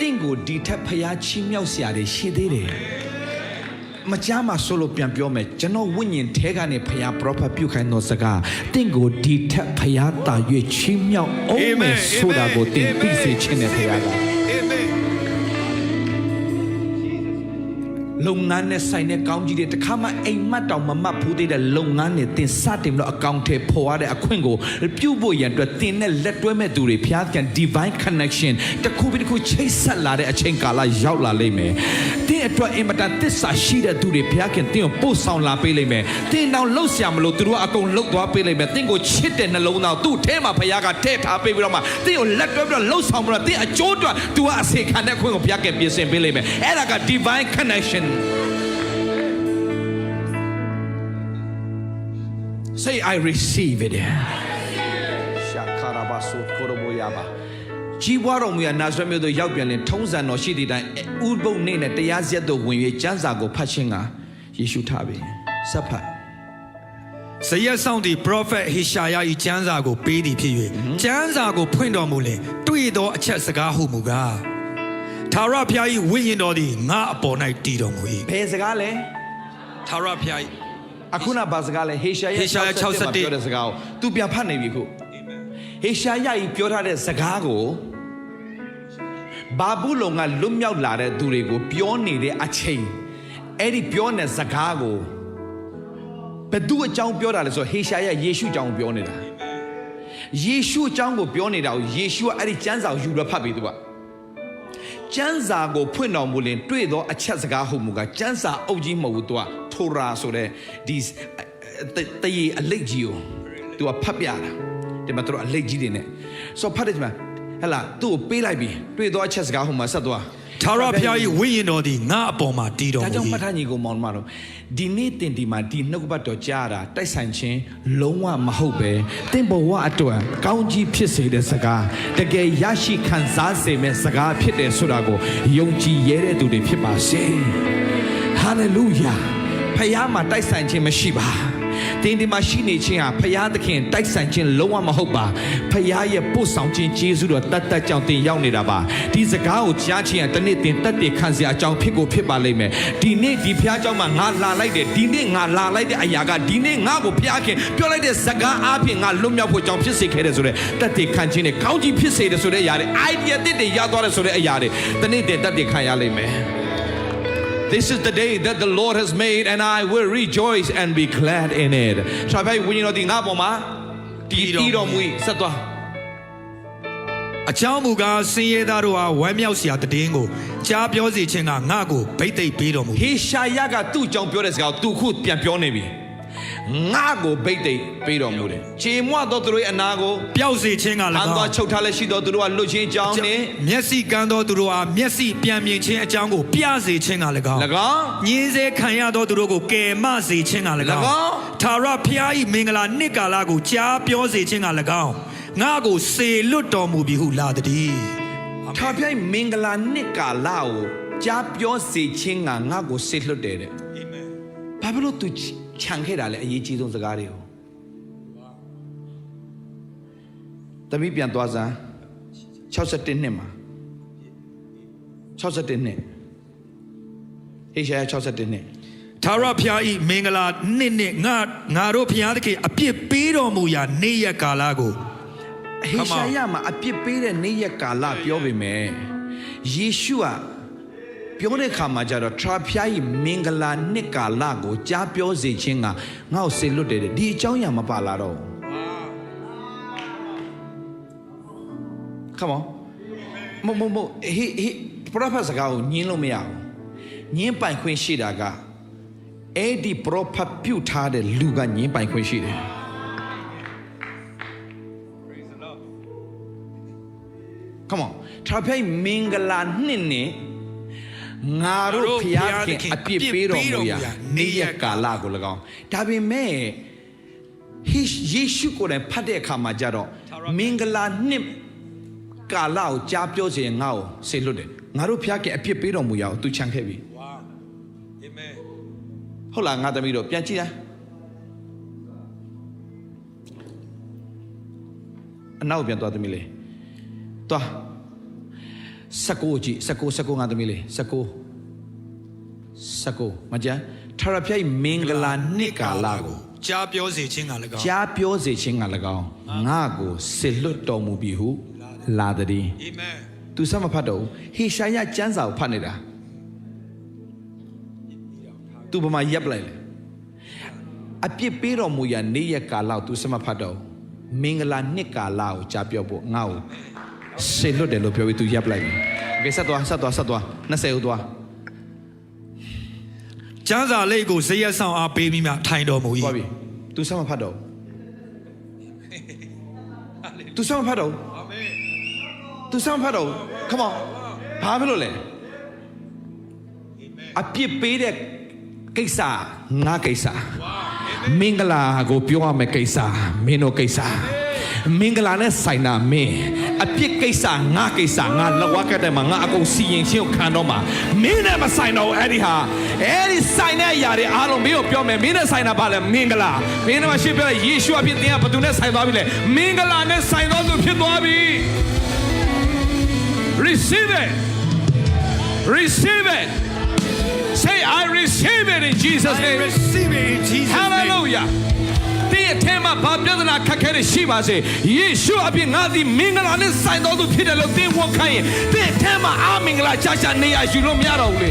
တင့်ကိုဒီထက်ဖျားချီးမြှောက်စရာတွေရှိသေးတယ်မကြားမှာဆိုလို့ပြန်ပြောမယ်ကျွန်တော်ဝိညာဉ်ထဲကနေဖျားပရောဖက်ပြုခိုင်းသောစကားတင့်ကိုဒီထက်ဖျားတာ၍ချီးမြှောက်အောင်မယ်ဆိုတာကိုတင်သိစေခြင်းနဲ့ဖျားကလုပ်ငန်းနဲ့ဆိုင်တဲ့ကောင်းကြီးတွေတခါမှအိမ်မက်တောင်မမတ်ဘူးသေးတဲ့လုပ်ငန်းတွေတင်စတင်လို့အကောင့်ထဲပေါ်ရတဲ့အခွင့်ကိုပြုဖို့ရန်အတွက်တင်နဲ့လက်တွဲမဲ့သူတွေဖျားကန် divine connection တခုပြီးတခုချိတ်ဆက်လာတဲ့အချိန်ကာလရောက်လာလိမ့်မယ်တင်အတွက်အင်မတန်သစ္စာရှိတဲ့သူတွေဖျားကန်တင်ကိုပို့ဆောင်လာပေးလိမ့်မယ်တင်တောင်လှုပ်ရှားမလို့သူတို့ကအကုန်လှုပ်သွားပေးလိမ့်မယ်တင်ကိုချစ်တဲ့နှလုံးသားသူ့ထဲမှာဖျားကထည့်ထားပေးပြီးတော့မှတင်ကိုလက်တွဲပြီးတော့လှုပ်ဆောင်ပြီးတော့တင်အကျိုးအတွက်သူကအစေခံတဲ့ခွင့်ကိုဖျားကန်ပြင်ဆင်ပေးလိမ့်မယ်အဲ့ဒါက divine connection Say I receive it. Shakarabasu koroboyaba. ကြီးပွားတော်မူရာနာဇရက်မြို့သို့ရောက်ပြန်လင်ထုံးစံတော်ရှိသည့်တိုင်ဥပုပ်နေနဲ့တရားစရက်သို့ဝင်၍ကျမ်းစာကိုဖတ်ခြင်းကယေရှုထားပြီ။စပ်ဖတ် ဇယက်ဆောင်သည် prophet ဟေရှာယ၏ကျမ်းစာကိုပေးသည်ဖြစ်၍ကျမ်းစာကိုဖွင့်တော်မူလင်တွေ့သောအချက်စကားဟုမူကားထာဝရဘုရား၏ဝိညာဉ်တော်သည်ငါအပေါ်၌တည်တော်မူ၏ဘယ်စကားလဲ ထာဝရဘုရား၏အခုနဘာစကားလဲဟေရှာယ61ပြောတဲ့စကားကို तू ပြန်ဖတ်နေပြီခုဟေရှာယကြီးပြောထားတဲ့စကားကိုဘာဘူးလုံကလွတ်မြောက်လာတဲ့သူတွေကိုပြောနေတဲ့အချိန်အဲ့ဒီပြောတဲ့စကားကိုဘယ်သူအကြောင်းပြောတာလဲဆိုဟေရှာယယေရှုအကြောင်းပြောနေတာယေရှုအကြောင်းကိုပြောနေတာကိုယေရှုကအဲ့ဒီကျမ်းစာကိုယူရဖတ်ပြီသူကကျမ်းစာကိုဖွင့်တော်မူလင်တွေ့သောအချက်စကားဟုတ်မူကကျမ်းစာအုပ်ကြီးမဟုတ်ဘူးသူကထိုရာဆိုတဲ့ဒီတရေအလိတ်ကြီးကိုသူကဖတ်ပြတာဒီမှာသူတို့အလိတ်ကြီးတွေနဲ့ဆိုဖတ်တယ်ဒီမှာဟဲ့လားသူ့ကိုပေးလိုက်ပြီတွေ့သောအချက်စကားဟုတ်မှာဆက်သွားထာဝရဘုရား၏ဝိညာဉ်တော်သည်ငါအပေါ်မှာတည်တော်မူ၏ဒါကြောင့်မှတ်ထားညီကိုမောင်မတော်ဒီနေ့တင်ဒီမှာဒီနှုတ်ကပတ်တော်ကြားတာတိုက်ဆိုင်ခြင်းလုံးဝမဟုတ်ပဲသင်ဘဝအတွက်ကောင်းကြီးဖြစ်စေတဲ့စကားတကယ်ရရှိခံစားစေမယ့်စကားဖြစ်တယ်ဆိုတာကိုယုံကြည်ရတဲ့သူတွေဖြစ်ပါစေဟာလေလုယာဖခင်မှာတိုက်ဆိုင်ခြင်းမရှိပါတင်ဒီမှာရှိနေခြင်းဟာဖခင်သခင်တိုက်ဆိုင်ခြင်းလုံးဝမဟုတ်ပါဖခင်ရဲ့ပို့ဆောင်ခြင်းကျေးဇူးတော်တတ်တတ်ကြောင့်တင်ရောက်နေတာပါဒီစကားကိုကြားခြင်းဟာတနေ့တင်တတ်တယ်ခံစရာအကြောင်းဖြစ်ပါလိမ့်မယ်ဒီနေ့ဒီဖခင်เจ้าမှာငါလာလိုက်တယ်ဒီနေ့ငါလာလိုက်တဲ့အရာကဒီနေ့ငါကိုဖခင်ပြောလိုက်တဲ့စကားအားဖြင့်ငါလွတ်မြောက်ဖို့အကြောင်းဖြစ်စေခဲ့တယ်ဆိုတဲ့တတ်တယ်ခံခြင်းနဲ့ကောင်းကြီးဖြစ်စေတယ်ဆိုတဲ့အရာတွေ idea တစ်တွေရသွားတယ်ဆိုတဲ့အရာတွေတနေ့တင်တတ်တယ်ခံရလိမ့်မယ် This is the day that the Lord has made and I will rejoice and be glad in it. ဆိုပါဘဝိညာဉ်တော်ဒီငါပေါ်မှာတည်တော်မူ၏ဆက်သွားအကြောင်းမူကားစင်ရဲသားတို့ဟာဝမ်းမြောက်စရာတည်င်းကိုကြားပြောစီခြင်းကငါ့ကိုဗိတ်သိက်ပေးတော်မူဟေရှာယကသူ့အကြောင်းပြောတဲ့စကားကိုသူခုပြန်ပြောနေပြီ ငါကိုဗိတ်တိတ်ပေးတော်မူတယ်ခြေမွသောသူတို့အနာကို ပျောက်စေခြင်းက အန် ၎ သော င်း ချုပ်ထားလက်ရှိသောသူတို့ကလွတ်ချင်းအကြောင်းနှင့် မျက်စိကန်းသောသူတို့အားမျက်စိပြန်မြင်ခြင်းအကြောင်းကိုပြစေခြင်းက၎င်း ၎င်း ညင်းစေခံရသောသူတို့ကိုကယ်မစေခြင်းက၎င်း ၎င်း သာရဖျား၏မင်္ဂလာနှစ်ကာလကိုကြားပြောစေခြင်းက၎င်းငါကိုစေလွတ်တော်မူပြီဟုလာသည် ထာပြိုင်မင်္ဂလာနှစ်ကာလကိုကြားပြောစေခြင်းကငါကိုဆေလွတ်တယ်တဲ့ဘာဖြစ်လို့ तू ခြံခဲ့တာလဲအရေးကြီးဆုံးစကားတွေကိုတမိပြန်သွားစမ်း61နှစ်မှာ61နှစ်ဟေရှာယ61နှစ် သာရဖျား၏မင်္ဂလာနှစ်နှစ်ငါတို့ဖျားသခင်အပြစ်ပေးတော်မူရာနေ့ရက်ကာလကို ဟေရှာယမှာအပြစ်ပေးတဲ့နေ့ရက်ကာလပြောပေမဲ့ယေရှုကပြောတဲ့ခါမှာကျတော့ထရာဖျားကြီးမင်္ဂလာနှစ်ကာလကိုကြားပြောစေခြင်းကငါ့ကိုဆေလွတ်တယ်ဒီအကြောင်းအရာမပါလာတော့ Come on မဟေပရောဖက်စကားကိုညင်းလို့မရဘူးညင်းပိုင်ခွင့်ရှိတာကအဲ့ဒီပရောဖက်ပြုတ်ထားတဲ့လူကညင်းပိုင်ခွင့်ရှိတယ်Come on ထရာဖျားကြီးမင်္ဂလာနှစ်နဲ့ငါတို့ဖျားခင်အပြစ်ပေးတော်မူရာနေ့ရက်ကာလကို၎င်းဒါပေမဲ့ယေရှုကိုယ်တိုင်ဖတ်တဲ့အခါမှာကြတော့မင်္ဂလာနှစ်ကာလကိုကြားပြောစေငါ့ကိုဆေလွတ်တယ်ငါတို့ဖျားခင်အပြစ်ပေးတော်မူရာကိုသူချန်ခဲ့ပြီဝါအာမင်ဟုတ်လားငါသမီးတို့ပြန်ကြည့်လားအနောက်ပြန်သွားသမီးလေးသွား19ကြည့်19ငါသမီးလေး19မကြထရဖျိုက်မင်္ဂလာနှစ်ကာလကို ကြားပြောစေခြင်းက၎င်း ကြားပြောစေခြင်းက၎င်းငါကိုဆေလွတ်တော်မူပြီဟုလာသည်အာမင်သူစမဖတ်တော့ဟေရှာယကျမ်းစာကိုဖတ်နေတာသူဘာမှရပ်လိုက်လေအပြစ်ပေးတော်မူရာနေ့ရက်ကာလကိုသူစမဖတ်တော့မင်္ဂလာနှစ်ကာလကိုကြားပြောဖို့ငါ့ကိုဆေလွတ်တယ်လို့ပြောပြီးသူရပ်လိုက်ပြီโอเคဆက်သွား20ဦးသွား ကျမ်းစာလိပ်ကိုဇယက်ဆောင်အားပေးပြီးမှထိုင်တော်မူ၏ သွားပြီသူစမဖတ်တော့သူစမဖတ်တော့အာမင်သူစမဖတ်တော့ come on ဘာဖြစ်လို့လဲအပြစ်ပေးတဲ့ကိစ္စငါကိစ္စမင်္ဂလာကိုပြောရမယ့်ကိစ္စမင်းတို့ကိစ္စမင်္ဂလာနဲ့ဆိုင်တာမင်းအပြစ်ကိစ္စငါကိစ္စငါလောက်ဝကတဲ့မှာငါအကုန်စီရင်ချင်းကိုခံတော့မှာမင်းနဲ့မဆိုင်တော့အဲ့ဒီဆိုင်တဲ့အရာတွေအားလုံးမင်းကိုပြောမယ်မင်းနဲ့ဆိုင်တာဘာလဲမင်္ဂလာမင်းနဲ့မရှိပြောယေရှုအပြစ်တင်ကဘယ်သူနဲ့ဆိုင်သွားပြီလဲမင်္ဂလာနဲ့ဆိုင်တော့သူဖြစ်သွားပြီ receive it say I receive it in Jesus name receive it in Jesus name hallelujah ဒီအထက်မှာဘာပြဿနာခက်ခဲတွေရှိပါစေယေရှုအပြစ်ငါသည်မင်္ဂလာနဲ့ဆိုင်တော်သူဖြစ်တယ်လို့သင်ဝန်ခံရင်ဒီအထက်မှာအာမင်္ဂလာချနေရယူလို့မရတော့ဘူးလေ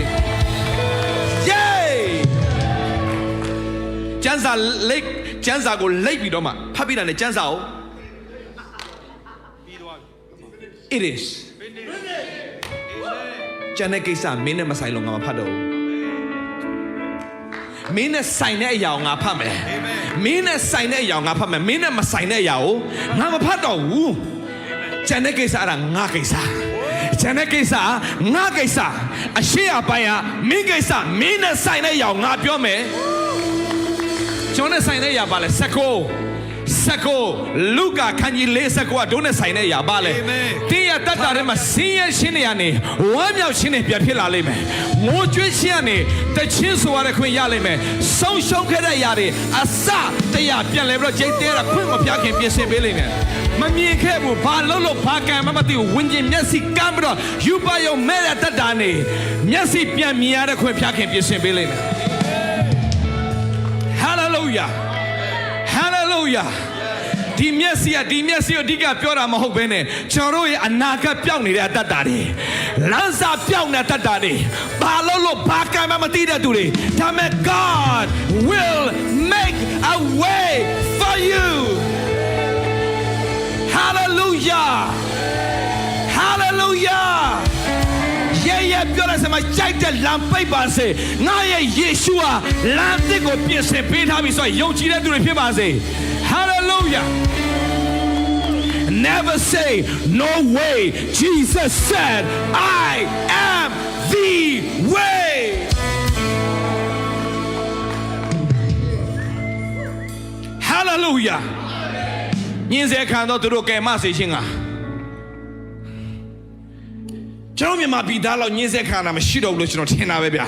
ယေကျမ်းစာကိုလိပ်ပြီးတော့မှဖတ်ပြီးတာနဲ့ကျမ်းစာကို it is ကျန်တဲ့ကိစ္စမင်းနဲ့မဆိုင်လို့ငါမဖတ်တော့ဘူးမင်းနဲ့ဆိုင်တဲ့အရာကိုငါဖတ်မယ်မင်းနဲ့ဆိုင်တဲ့အရာကိုငါဖတ်မယ်မင်းနဲ့မဆိုင်တဲ့အရာကိုငါမဖတ်တော့ဘူးကျန်တဲ့ကိစ္စအဲ့ဒါငါကိစ္စကျန်တဲ့ကိစ္စငါကိစ္စအရှိအပိုင်းကမင်းကိစ္စမင်းနဲ့ဆိုင်တဲ့အရာကိုငါပြောမယ်ကျွန်တော်နဲ့ဆိုင်တဲ့အရာပါလဲ19 လူကာခန်းကြီး49ကဒုနဲ့ဆိုင်တဲ့အရာပါလဲတင်းရတတ်တာထဲမှာဆင်းရဲခြင်းတွေကနေဝမ်းမြောက်ခြင်းတွေပြန်ဖြစ်လာလိမ့်မယ်ငိုကြွေးခြင်းကနေတချင်းဆိုရတဲ့ခွင့်ရလိမ့်မယ်ဆုံးရှုံးခဲ့တဲ့အရာတွေအစတရားပြန်လဲပြီးတော့ဂျိတ်တဲတာခွင့်မပြခင်ပြင်ဆင်ပေးလိမ့်မယ်မမြင်ခဲ့ဘူးဘာလို့ဘာကံမှမသိဘူးဝิญဉ်မျက်စိကမ်းပြီးတော့ယူပါယုံမဲ့တဲ့တတ်တာနေမျက်စိပြန်မြင်ရတဲ့ခွင့်ပြခင်ပြင်ဆင်ပေးလိမ့်မယ် hallelujah hallelujah ဒီမျက်စိကိုအဓိကပြောတာမဟုတ်ဘဲနဲ့ကျွန်တော်တို့ရဲ့အနာဂတ်ပြောင်းနေတဲ့အတ္တတွေလမ်းစာပြောင်းတဲ့အတ္တတွေဘာလို့ဘာကံမှမသိတဲ့သူတွေဒါမဲ့ God will make a way for you hallelujah hallelujah yeah ရဲ့ပြောတဲ့ဆက်မှာကြိုက်တဲ့လမ်းပိတ်ပါစေငါရဲ့ယေရှုဟာလမ်းသစ်ကိုပြင်ဆင်ပေးထားပြီဆိုရင်ယုံကြည်တဲ့သူတွေဖြစ်ပါစေ Hallelujah Never say no way Jesus said I am the way Hallelujah ညင်စေခံတော့သူတို့ကဲမစေခြင်းကကျွန်တော်မြန်မာပြည်သားလောက်ညင်စေခံတာမရှိတော့ဘူးလို့ကျွန်တော်ထင်တာပဲဗျာ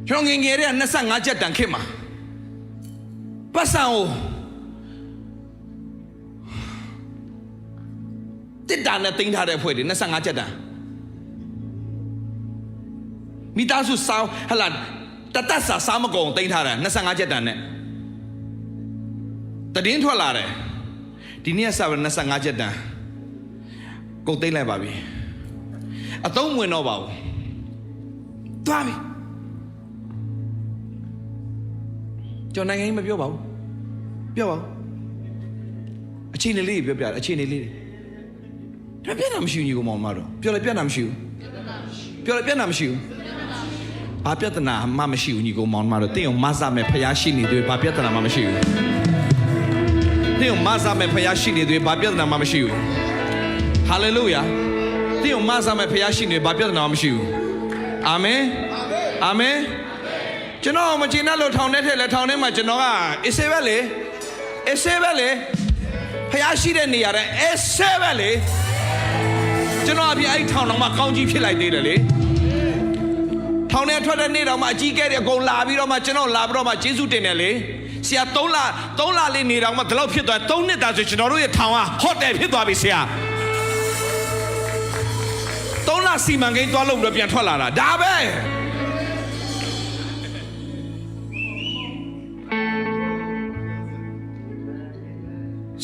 ကျွန်တော်ငယ်ငယ်တည်းက25ချက်တန်ခေတ်မှာပတ်စံကိုတစ်တာနဲ့တင်ထားတဲ့ဖွဲ့တွေ25ချက်တန်မိသားစုစောင်းဟလာတတ်ဆာစားမကုန်တင်ထားတာ25ချက်တန်နဲ့တည်င်းထွက်လာတယ်ဒီနေ့ဆာ25ချက်တန်ကုန်သိမ့်လိုက်ပါပြီအသုံးဝင်တော့ပါဘူးသွားပြီကျွန်တော်နိုင်ငံကြီးမပြောပါဘူးပြောပါဦးအခြေအနေလေးပြောပြတယ်အခြေအနေလေးတွေပြတ်တာမရှိဘူးညီကောင်မတော်ပြောလိုက်ပြတ်တာမရှိဘူးပြောလိုက်ပြတ်တာမရှိဘူးဘာပြတ်တာမှမရှိဘူးညီကောင်မောင်မတော်တင်းအောင်မဆမယ်ဖျားရှိနေသေးဘာပြတ်တာမှမရှိဘူးတင်းအောင်မဆမယ်ဖျားရှိနေသေးဘာပြတ်တာမှမရှိဘူးဟာလေလုယာတင်းအောင်မဆမယ်ဖျားရှိနေဘာပြတ်တာမှမရှိဘူးအာမင်အာမင်ကျွန်တော်မကျင်တဲ့လို့ထောင်ထဲထည့်လဲထောင်ထဲမှာကျွန်တော်ကအစေပဲလေအစေပဲလေဖျားရှိတဲ့နေရာတဲ့အစေပဲလေကျွန်တော်အပြည့်အဲ့ထောင်တော်မှာကောင်းကြီးဖြစ်လိုက်သေးတယ်လေထောင်ထဲထွက်တဲ့နေ့တော်မှာအကြီးကဲတွေအကုန်လာပြီးတော့မှကျွန်တော်လာပြီးတော့မှယေရှုတင်တယ်လေဆရာ3လလေးနေတော်မှာဒီလောက်ဖြစ်သွား3နှစ်တာဆိုကျွန်တော်တို့ရဲ့ထောင်ကဟိုတယ်ဖြစ်သွားပြီဆရာ3လစီမံကိန်းသွားလို့ပြီးတော့ပြန်ထွက်လာတာဒါပဲ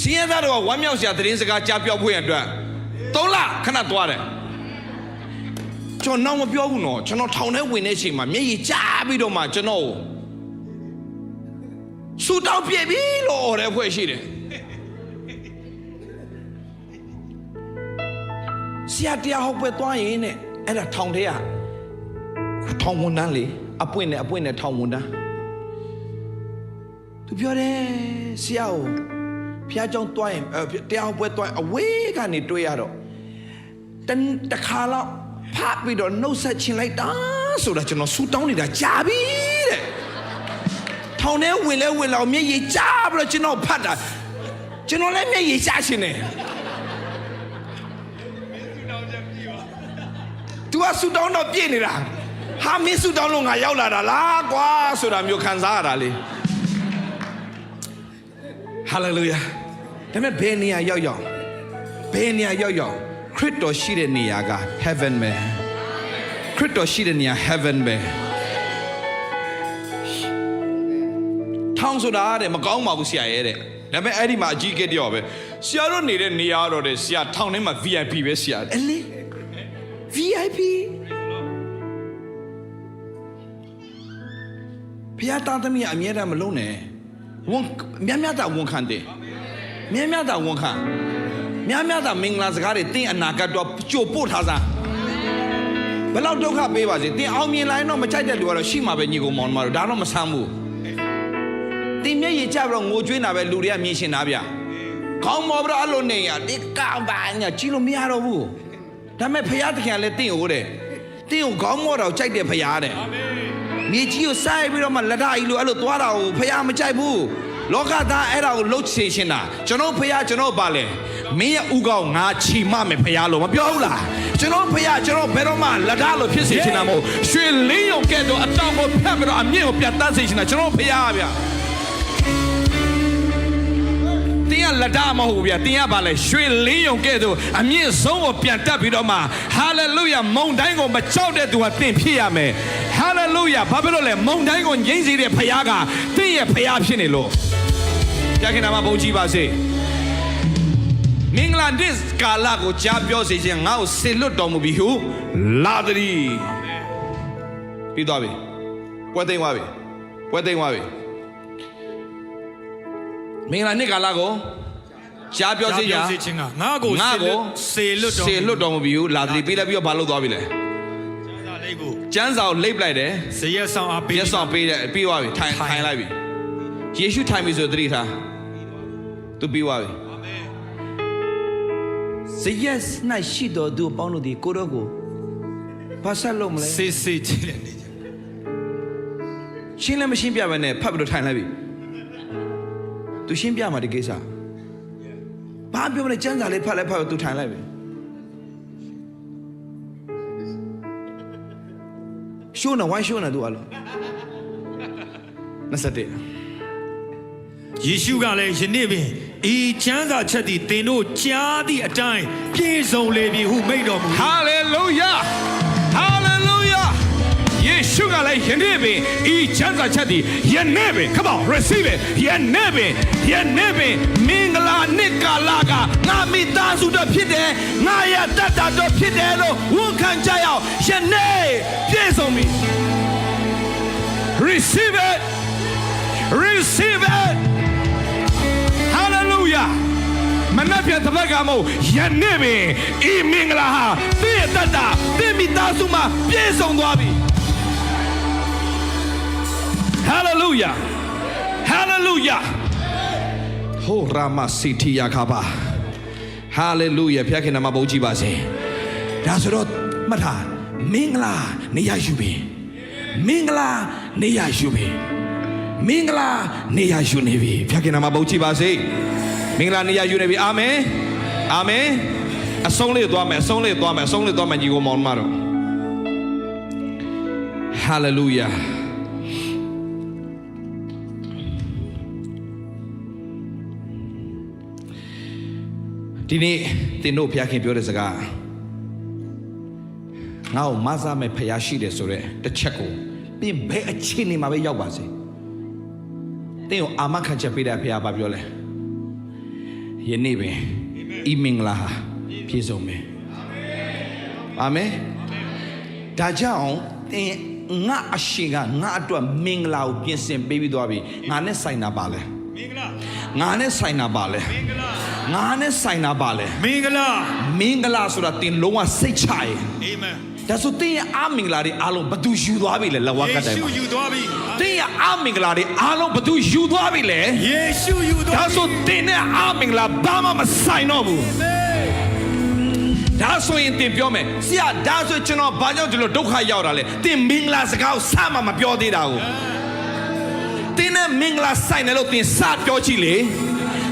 စီးရဲသားတော်ကဝမ်းမြောက်စရာသတင်းစကားကြားပြောဖို့ရအတွက်3လခဏသွားတယ်ကျွန်တော်နောက်မပြောဘူးနော်ကျွန်တော်ထောင်ထဲဝင်တဲ့အချိန်မှာမျက်ရည်ကျပြီးတော့မှကျွန်တော်ဆူတောင်းပြပြီလို့អော်တဲ့ဖွဲ့ရှိတယ်ဆရာတရားဟောပွဲသွားရင်နဲ့အဲ့ဒါထောင်ထဲကထောင်ဝန်တန်းလေအပွင့်နဲ့ထောင်ဝန်တန်းသူပြောတယ်ဆရာကိုဖျားကြောင်းတွိုင်းတရားပွဲတွိုင်းအဝေးကနေတွေ့ရတော့တခါတော့ဖတ်ပြီးတော့နှုတ်ဆက်ချင်လိုက်တာဆိုတာကျွန်တော်ဆူတောင်းနေတာကြာပြီတဲ့ထောင်ထဲဝင်လောက်မျက်ရည်ကျပြီးတော့ကျွန်တော်ဖတ်တာကျွန်တော်လည်းမျက်ရည်ကျရှင်နေသူကဆူတောင်းတော့ပြည့်နေတာဟာမင်းဆူတောင်းလို့ငါရောက်လာတာလားကွာဆိုတာမျိုးခံစားရတာလေHallelujah ဒါပေမဲ့ဘယ်နေရာရောက်ခရစ်တော်ရှိတဲ့နေရာက heaven ပဲခရစ်တော်ရှိတဲ့နေရာ heaven ပဲထောင်ဆိုတာတဲ့မကောင်းပါဘူးဆရာရဲ့တဲ့ဒါပေမဲ့အဲ့ဒီမှာအကြီးကဲတယောက်ပဲဆရာတို့နေတဲ့နေရာတော့တဲ့ဆရာထောင်ထဲမှာ VIP ပဲဆရာအဲ့လေ VIP ဖျားသားသမီးအမြဲတမ်းမလုံးနဲ့မြတ်တာဝန်ခံတယ်မြတ်တာဝန်ခံမြတ်တာမင်္ဂလာစကားတွေတင်းအနာဂတ်တော့ကြိုပို့ထားစားဘယ်လောက်ဒုက္ခပေးပါစေတင်းအောင်မြင်လာရင်တော့မကြိုက်တဲ့လူကတော့ရှိမှာပဲညီကောင်မောင်မတို့ဒါတော့မဆမ်းဘူးတင်းမျက်ရည်ကျပြီးတော့ငိုကြွေးတာပဲလူတွေကမြင်ရှင်တာဗျခေါင်းမော်ပြီးတော့အဲ့လိုနေရဒီကောင်ပါညာကြည့်လို့မရတော့ဘူးဒါပေမဲ့ဖခင်တခင်လည်းတင်းကိုတဲ့တင်းကိုခေါင်းမော်တော့ကြိုက်တယ်ဖခင်တဲ့မြေကြီးကိုစိုက်ပြီးတော့မှလက်ထကြီးလိုအဲ့လိုသွားတာကိုဖခင်မကြိုက်ဘူးလောကသားအဲ့ဒါကိုလှုပ်စေရှင်တာကျွန်တော်ဖခင်ကျွန်တော်ပါလေမင်းရဲ့ဥကောင်းငါချီမမယ်ဖခင်လို့မပြောဘူးလားကျွန်တော်ဖခင်ကျွန်တော်ဘယ်တော့မှလက်ထလို့ဖြစ်စေချင်တာမဟုတ်ရွှေလင်းရုံကဲ့သို့အတောင်ကိုဖက်ပြီးတော့အမြင့်ကိုပြတ်တတ်စေချင်တာကျွန်တော်ဖခင်ဗျာတင်းကလက်ထမဟုတ်ဘူးဗျာတင်းကပါလေရွှေလင်းရုံကဲ့သို့အမြင့်ဆုံးကိုပြန်တက်ပြီးတော့မှဟာလေလုယာမုန်တိုင်းကိုမကြောက်တဲ့သူကတင်းဖြစ်ရမယ်ဟာလေလုယာဘာဖြစ်လို့လဲမုန်တိုင်းကိုငြိမ့်စေတဲ့ဖခင်ကတင်းရဲ့ဖခင်ဖြစ်နေလို့ကြခင်နာမှာဘုန်းကြီးပါစေမင်္ဂလာဒစ်ကာလာကိုကြားပြောစေခြင်းငါ့ကိုဆေလွတ်တော်မူပြီဟုလာသည်ပြီးသွားပြီပွဲသိမ်းသွားပြီမင်္ဂလာနှစ်ကာလာကို ရှားပြောစေချာ ချင်းကငါကိုစေလွတ်တော် စေလွတ်တော်မူပြီလာသတိပေးလိုက်ပြီးတော့ဘာလုပ်သွားပြီလဲ ကျမ်းစာလေးကို ကျမ်းစာကိုလိပ်လိုက်တယ် ဇရက်ဆောင်အားပေး ရက်ဆောင်ပေးတယ်ပြီးသွားပြီထိုင်လိုက်ပြီယေရှုထိုင်ပြီဆိုသတိထားသူပြီးသွားပြီဇရက်၌ရှိတော်သူပေါင်းလို့ဒီကိုတော့ကိုဘာဆက်လို့မလဲ စေချင်းတဲ့နေကြ ရှင်းလည်းမရှင်းပြဘဲနဲ့ဖတ်ပြီးတော့ထိုင်လိုက်ပြီသူရှင်းပြမှာဒီကိစ္စဘာပြောမလဲကျမ်းစာလေးဖတ်လိုက်ဖတ်ပြီးသူထိုင်လိုက်ပြီရှိုးနေဝိုင်းရှိုးနေသူအလုံး21ယေရှုကလည်းယနေ့ပင်ဤချမ်းသာချက်သည်သင်တို့ကြားသည့်အတိုင်းပြည့်စုံလေပြီဟုမိန့်တော်မူ ဟာလေလုယာဟာလေလုယာယေရှုကလည်းယနေ့ပင်ဤချမ်းသာချက်သည်ယနေ့ပင် come on receive it ယနေ့ပင်မင်္ဂလာနှစ်ကာလကငါမိသားစုတော်ဖြစ်တယ်ငါရတတ်တာတော်ဖြစ်တယ်လို့ဝန်ခံကြရအောင်ယနေ့ပြည့်စုံပြီ receive it hallelujah မနက်ဖြန်တပတ်ကမို့ယနေ့ပင်ဤမင်္ဂလာဟာသင်ရဲ့တတ်တာသင်မိသားစုမှာပြည့်စုံသွားပြီ hallelujah ဟိုရာမစီတီယာခါပါ hallelujah ဖခင်နာမဘုန်းကြီးပါစေဒါဆိုတော့မှတ်ထားမင်္ဂလာနေရယူပြီမင်္ဂလာနေရယူပြီမင်္ဂလာနေရယူနေပြီဖခင်နာမဘုန်းကြီးပါစေမင်္ဂလာနေရယူနေပြီအာမင်အာမင်အဆုံးလေးသွားမယ်ညီကိုမောင်မတော် hallelujah ဒီနေ့သင်တို့ဖခင်ပြောတဲ့စကားငါ့ကိုမဆာမဲ့ဖခင်ရှိတယ်ဆိုတော့တစ်ချက်ကိုပြင်ဘယ်အခြေအနေမှာပဲရောက်ပါစေသင်ကိုအာမခံချက်ပေးတဲ့ဖခင်ဘာပြောလဲယနေ့ပင်ဤမင်္ဂလာဟာပြည့်စုံမယ်အာမင်ဒါကြောင့်သင်ငါအရှင်ကငါအတွက်မင်္ဂလာကိုပြင်ဆင်ပေးပြီးသွားပြီငါနဲ့ဆိုင်တာပါလဲငါနဲ့ဆိုင်တာပါလဲငါနဲ့ဆိုင်တာပါလဲမင်္ဂလာဆိုတာသင်လုံးဝစိတ်ချရဲ့အာမင်ဒါဆိုသင်ရဲ့အာမင်္ဂလာတွေအားလုံးဘသူယူသွားပြီလဲလက်ဝါးကတိုင်မှာယေရှုယူသွားပြီသင်ရဲ့အာမင်္ဂလာတွေအားလုံးဘသူယူသွားပြီလဲယေရှုယူသွားပြီဒါဆိုသင်ရဲ့အာမင်္ဂလာဘာမှမဆိုင်တော့ဘူးဒါဆိုရင်သင်ပြောမယ်ဆရာဒါဆိုကျွန်တော်ဘာကြောင့်ဒီလိုဒုက္ခရောက်တာလဲသင်မင်္ဂလာစကားကိုစမှမပြောသေးတာကိုသင်နဲ့မင်္ဂလာဆိုင်တယ်လို့သင်စပြောကြည့်လေ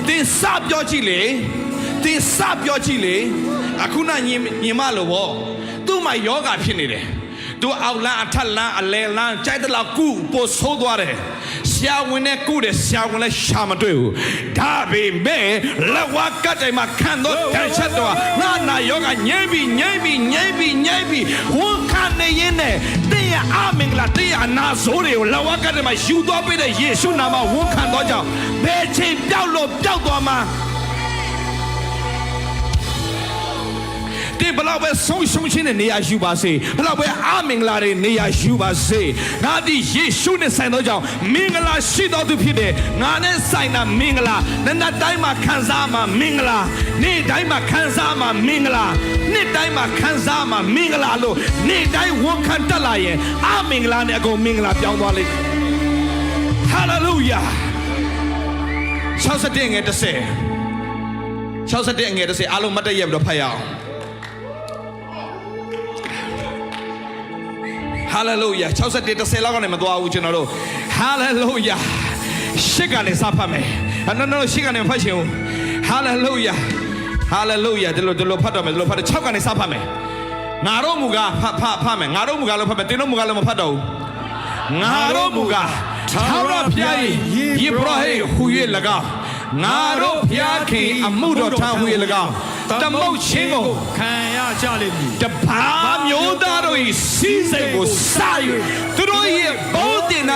သင်စပြောကြည့်လေအခုနညီမလို့ဗောသူ့မှာယောဂဖြစ်နေတယ်သူအောက်လန်းအထက်လန်းအလယ်လန်းကြိုက်တဲ့လောက်ကုပို့ဆိုးသွားတယ်ဆရာဝန်နဲ့ကုတယ်ဆရာဝန်လည်းရှာမတွေ့ဘူးဒါပေမဲ့လက်ဝါးကတ်တိုင်မှာခံတော့တန်ချက်တော့ငါနာယောဂငြိမ့်ပြီးဝန်ခံနေရင်နဲ့တင်းရအမင်္ဂလာတင်းရအနာဆိုးတွေကိုလက်ဝါးကတ်တိုင်မှာယူသွားပေးတဲ့ယေရှုနာမဝန်ခံတော့ကြောင့်ဘယ်ချိန်ပျောက်သွားမှာဒီဘလောက်ပဲဆုံးရှုံးခြင်းနဲ့နေရာယူပါစေဘလောက်ပဲအမင်္ဂလာတွေနေရာယူပါစေငါဒီယေရှုနဲ့ဆိုင်သောကြောင့်မင်္ဂလာရှိတော်သူဖြစ်တယ်ငါနဲ့ဆိုင်တာမင်္ဂလာနတ်တိုင်းမှာခံစားမှာမင်္ဂလာနေ့တိုင်းမှာခံစားမှာမင်္ဂလာနေ့တိုင်းမှာခံစားမှာမင်္ဂလာလို့နေ့တိုင်းဝန်ခံတတ်လာရင်အမင်္ဂလာနဲ့အကုန်မင်္ဂလာပြောင်းသွားလိမ့်မယ်ဟာလေလုယာ61ငယ်30အားလုံးမတ်တရက်ပြီးတော့ဖတ်ရအောင်Hallelujah 61 10လောက်ကနေမသွားဘူးကျွန်တော်တို့ Hallelujah ရှစ်ကနေစဖတ်မယ် No ရှစ်ကနေဖတ်ချင်ဘူး Hallelujah ဒီလိုဖတ်တော့မယ်ဒီလိုဖတ်တော့6ကနေစဖတ်မယ်ငါတို့မူကားဖတ်မယ်ငါတို့မူကားလို့ဖတ်မယ်တင်းတို့မူကားလို့မဖတ်တော့ဘူးငါတို့မူကားထာဝရဘုရား၏ယေဘရဟိဟူ၍၎င်းငါတို့ဘုရားခင်အမှုတော်ထမ်းဟူ၍၎င်းတမုတ်ချင်းကိုခံရကြလိမ့်မည်တပါမျိုးသားတို့၏စီးစိမ်ကိုစာ၍သူတို့၏ဘုန်းတင်၌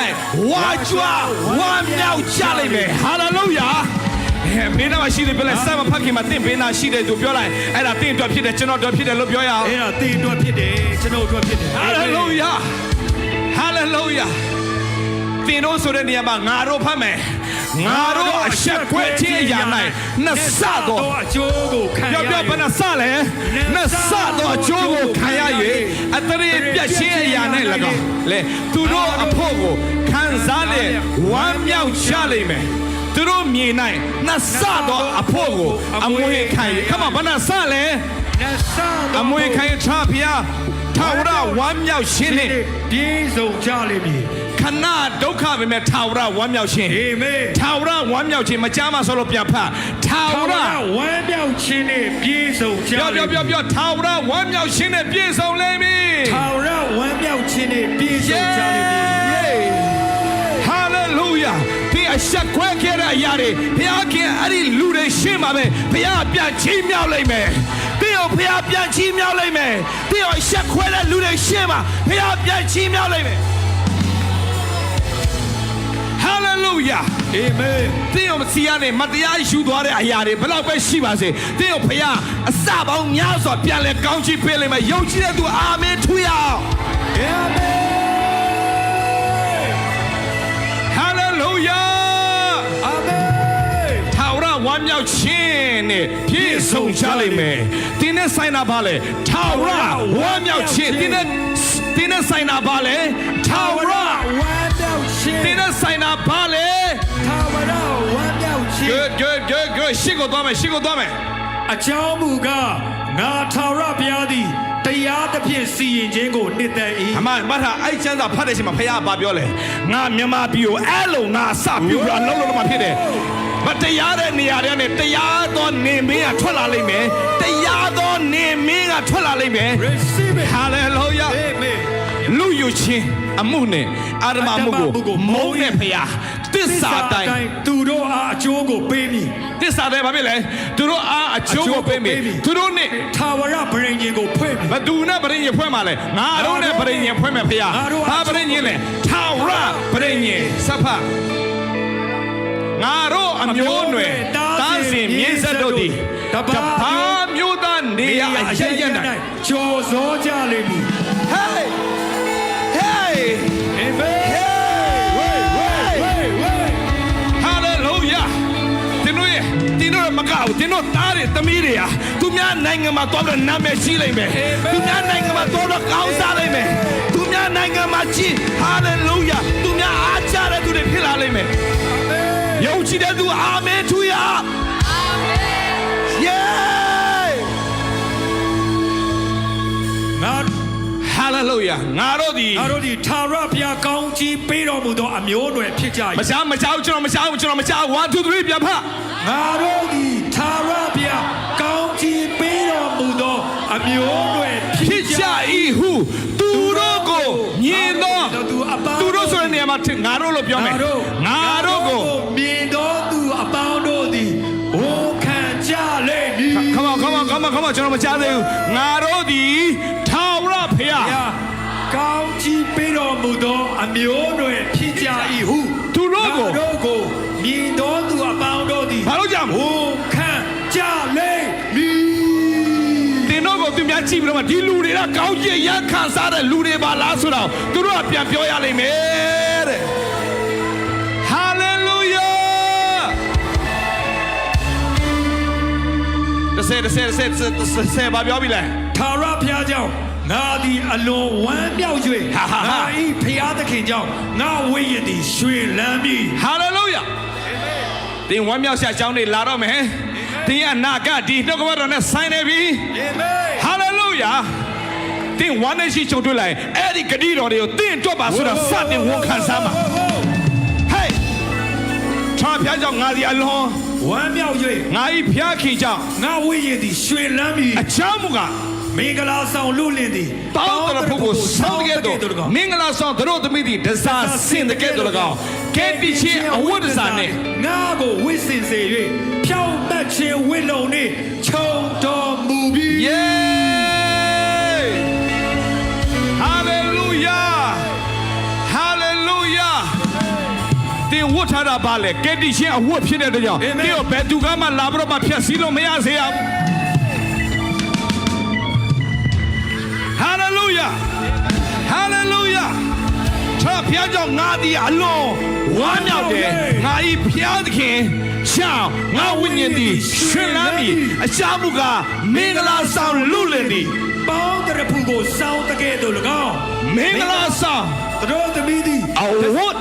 ဝါကြွားဝါမြောက်ကြလိမ့်မယ်ဟာလေလုယာဘေးနာရှိတယ်ပြောလိုက်စမဖခင်မှာတင့်ဘေးနာရှိတယ်သူပြောလိုက်အဲ့ဒါတင့်အတွက်ဖြစ်တယ်ကျွန်တော်အတွက်ဖြစ်တယ်လို့ပြောရအောင်အဲ့ဒါတင့်အတွက်ဖြစ်တယ်ကျွန်တော်အတွက်ဖြစ်တယ်ဟာလေလုယာသင်တို့ဆိုတဲ့နေရာမှာငါတို့ဖတ်မယ်ငါတို့အဆက်ခွဲခြင်း အရာ၌နှစ်ဆသော အကျိုးကိုခံရ ပြောဘယ်နှဆလဲနှစ်ဆသောအကျိုးကိုခံရ၍အတရေပြတ်ခြင်းအရာ၌၎င်းလေသူတို့အဖို့ကိုခံစားလေဝမ်းမြောက်ကြလိမ့်မယ်သူတို့မြင်၌နှစ်ဆသောအဖို့ကိုအမွေခံရခမဘယ်နှဆလဲ နှစ်ဆသော အမွေခံရချဖျားထာဝရဝမ်းမြောက်ခြင်းနှင့် ပြည့်စုံကြလိမ့်မည် ခဏဒုက္ခပဲမဲ့ထာဝရဝမ်းမြောက်ခြင်း အာမင် ထာဝရဝမ်းမြောက်ခြင်းမကြားမဆိုလို့ပြန်ဖတ်ထာဝရ ဝမ်းမြောက်ခြင်းနဲ့ပြည့်စုံကြလိမ့်မည် ပြောထာဝရဝမ်းမြောက်ခြင်းနဲ့ပြည့်စုံလိမ့်မည် ထာဝရဝမ်းမြောက်ခြင်းနဲ့ပြည့်စုံကြလိမ့်မည် ဟာလေလုယာဒီအဆက်ခွဲခဲ့တဲ့အရာတွေဘုရားခင်အဲ့ဒီလူတွေရှင်းပါပဲဘုရားပြန်ချီးမြှောက်လိမ့်မယ်ပြီးတော့ဘုရားပြန်ချီးမြှောက်လိမ့်မယ်ပြီးတော့အဆက်ခွဲတဲ့လူတွေရှင်းပါဘုရားပြန်ချီးမြှောက်လိမ့်မယ်ဟာလေလုယာ အာမင် တင်းရောမစီရနဲ့မတရားယူသွားတဲ့အရာတွေဘယ်တော့ပဲရှိပါစေတင်းရောဖခင်အစပေါင်းများစွာပြန်လဲကောင်းချီးပေးလိမ့်မယ်ယုံကြည်တဲ့သူအာမင်ထူရအောင် အာမင် ဟာလေလုယာ အာမင် ထာဝရဝမ်းမြောက်ခြင်းနဲ့ပြည့်စုံကြလိမ့်မယ်တင်းနဲ့ဆိုင်တာပါလေထာဝရဝမ်းမြောက်ခြင်းတင်းနဲ့ဆိုင်တာပါလေထာဝရ ဝမ်းမြောက်ခြင်း တင်းနဲ့ဆိုင်တာပါလေ ထာဝရဝမ်းမြောက်ခြင်း good ရှေ့ကိုသွားမယ် အကြောင်းမူကားငါထာဝရဘုရားသည်တရားသဖြင့်စီရင်ခြင်းကိုနှစ်သက်၏ အမတ်ထားအဲ့ကျမ်းစာဖတ်တဲ့ချိန်မှာဖခင်ကပြောလဲငါမြန်မာပြည်ကိုအဲ့လိုငါအစပြုတာလုံးလုံးမှဖြစ်တယ်မတရားတဲ့နေရာတွေနဲ့တရားသောနေမင်းကထွက်လာလိမ့်မယ်တရားသောနေမင်းကထွက်လာလိမ့်မယ် receive it hallelujah amen လူယူချင်းအမှုနဲ့အာရမမှုကိုမုန်းတဲ့ဖခင်တစ္ဆာတိုင်း သူတို့အားအကျိုးကိုပေးမည် တစ္ဆာတိုင်းဘာဖြစ်လဲသူတို့အားအကျိုးကိုပေးမယ်သူတို့နဲ့ ထာဝရဗြိဉ္ဉ်ကိုဖွင့်မည် ဘသူနဲ့ပရိညင်ဖွဲ့မှာလဲငါတို့နဲ့ပရိညင်ဖွဲ့မယ်ဖေဟာဘာပရိညင်လဲထာဝရပရိညင်စဖငါတို့အမျိုးနွယ်တားစင်မြင့်ဆက်တို့သည်တပါမျိုးသားနေရအရရ၌ကြော်စောကြလိမ့်မည် hey hey amen hallelujah တင်းတို့မကောက်တင်းတို့တားတယ်သမီးတွေဟာသူများနိုင်ငံမှာတော့နာမည်ကြီးလိမ့်မယ်သူများနိုင်ငံမှာတော့ကောင်းစားလိမ့်မယ်သူများနိုင်ငံမှာကြီး hallelujah သူများအားကြတဲ့သူတွေဖြစ်လာလိမ့်မယ်ယုံကြည်တဲ့သူအာမင်ထူရအာမင် yeah ငါ hallelujah ငါတို့ဒီ ထာဝရဘုရားကောင်းကြီးပေးတော်မူသောအမျိုးနွယ်ဖြစ်ကြ၏မကြောက်ကျွန်တော်မကြောက်1 2 3ပြန်ဖတ် ငါတို့သည်ထာဝရဘုရားကောင်းကြီးပေးတော်မူသောအမျိုးနွယ်ဖြစ်ကြ၏ဟုသူတို့ကိုမြင်သောသူတို့ဆိုတဲ့နေရာမှာငါတို့လို့ပြောမယ်ငါတို့ကို မြင်တော်သူအပေါင်းတို့သည်ဝန်ခံကြလိမ့်မည် come on ကျွန်တော်မကြားသေးဘူးငါတို့ဒီထာဝရဘုရား ကောင်းကြီးပေးတော်မူသောအမျိုးနွယ်ဖြစ်ကြ၏ဟု သူတို့ကို မြင်တော်သူအပေါင်းတို့သည် ဘာလို့ကြောင့် ဝန်ခံကြလိမ့်မည် တင်တို့ကိုသူများကြည့်ပြီးတော့ဒီလူတွေကကောင်းကြီးရခံစားတဲ့လူတွေပါလားဆိုတော့သူတို့ကပြန်ပြောရလိမ့်မယ်တဲ့ hallelujah တစ်ဆယ်ဘာပြောပြီလဲ ထာဝရဘုရားကြောင့်ငါသည်အလွန်ဝမ်းမြောက်၍ငါ၏ဘုရားသခင်ကြောင့်ငါဝိညာဉ်သည်ရွှင်လန်းပြီ hallelujah တင်ဝမ်းမြောက်ရှာကြောင်းတွေလာတော့မယ်တင်ကနာကဒီနှုတ်ကပတ်တော်နဲ့ဆိုင်နေပြီ hallelujah တင်ဝမ်းနဲ့ရှိချုံတွေ့လိုက်အဲ့ဒီဂတိတော်တွေကိုတင်တွက်ပါဆိုတော့စတင်ဝန်ခံစားမှာ hey ထာဖျားကြောင့်ငါဒီအလွန် ဝမ်းမြောက်၍ ငါဤဖျားခင်ကြောင့် ငါဝိညာဉ်သည်ရွှင်လန်းပြီ အချမ်းမူက မင်္ဂလာဆောင်လူလင်သည် တောင်းတဖို့ကိုဆောင်းတဲ့တော့မင်္ဂလာဆောင်တို့သမီးသည်ဒဇာစင်တဲ့ကဲ့သို့၎င်းကဲတိချင်းအဝတ်ဒဇာနဲ့ ငါကိုဝိစင်စေ၍ဖြောင်းပတ်ခြင်းဝိလုံနှင့်ခြုံတော်မူပြီ yeah hallelujah hallelujah တင်ဝတ်ထားတာပါလေကဲတိချင်းအဝတ်ဖြစ်တဲ့ကြောင့်ဒီတော့ဘယ်သူကမှလာပြီးတော့မှဖြတ်စည်းလို့မရစေရဘူး hallelujah hallelujah ထာဖျားကြောင့်ငါသည်အလွန်ဝမ်းမြောက်တယ်ငါဤဖျားသခင်ရှောင်းငါဝိညာဉ်သည်ရှင်လန်းမည်အချမှုကမင်္ဂလာဆောင်လူလင်သည် ပေါင်းတရဖူကိုစောင်းတကဲ့သို့၎င်း မင်္ဂလာဆောင် သူတို့သမီးသည် အဝတ်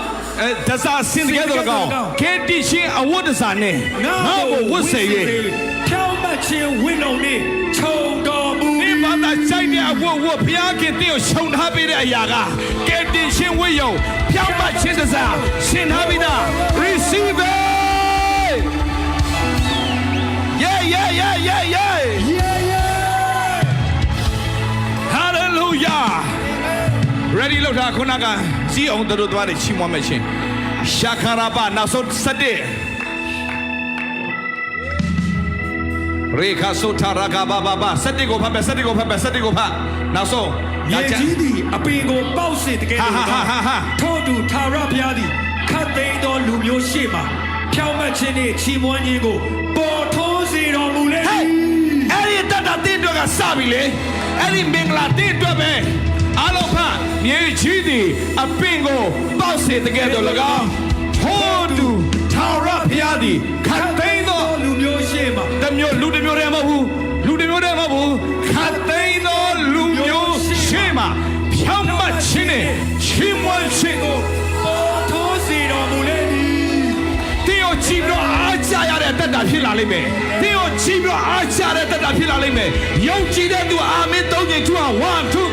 ဒဇာစင်တဲ့တော်ကောင်ကေတီရှင်အဝတ်ဒဇာနဲ့ငါ့ကိုဝတ်စေ၍ဖြောင်းမချင်းဝင်းလုံးနှင့်ခြုံတော်မူ ဒီဘာသာချိုက်တဲ့အဝတ်ဘုရားခင်တင့်ကိုရှုံထားပေးတဲ့အရာကကေတီရှင်ဝတ်ယုံဖြောင်းမချင်းဒဇာရှင်ထားပြီးသား receive it hallelujah ready လို့ထားခုနကစီးအောင်တို့သွားတယ်ချီးမွမ်းမယ်ရှင်ရှာခရာပါနောက်ဆုံး7ရေခါဆိုထာရကဘာဘာဘာ7ကိုဖတ်မယ်7ကိုဖတ်မယ်7ကိုဖတ်နောက်ဆုံး မြေကြီးသည်အပင်ကိုပေါက်စေတကယ်လို့ထို့သူသာရဘုရားသည်ခတ်သိမ်းသောလူမျိုးရှေ့မှာဖြောင်းမခြင်းနှင့်ချီးမွမ်းခြင်းကိုပေါ်ထိုးစေတော်မူလေအဲ့ဒီတတ်တာတင်းတော့ကစပြီလေအဲ့ဒီမင်္ဂလာတင်းတော့ပဲအလုံးဖမြေကြီးသည်အပင်ကိုပေါက်စေတကယ်တော့၎င်းထို့သူသာရဘုရားသည်ခတ်သိမ်းသော လူမျိုးရှေ့မှာ တမျိုးလူတမျိုးတည်းမဟုတ်ဘူးလူတမျိုးတည်းမဟုတ်ဘူးခတ်သိမ်းသောလူမျိုးရှေ့မှာဖြောင်းမခြင်းနဲ့ချီးမွမ်းခြင်းကို ပေါ်ထိုးစေတော်မူလေသည် တင်းကိုကြည့်ပြီးတော့အားကြရတဲ့တက်တာဖြစ်လာလိမ့်မယ်တင်းကိုကြည့်ပြီးတော့အားကြတဲ့တက်တာဖြစ်လာလိမ့်မယ်ယုံကြည်တဲ့သူအာမင်သုံးချိန်ထူအောင်1 2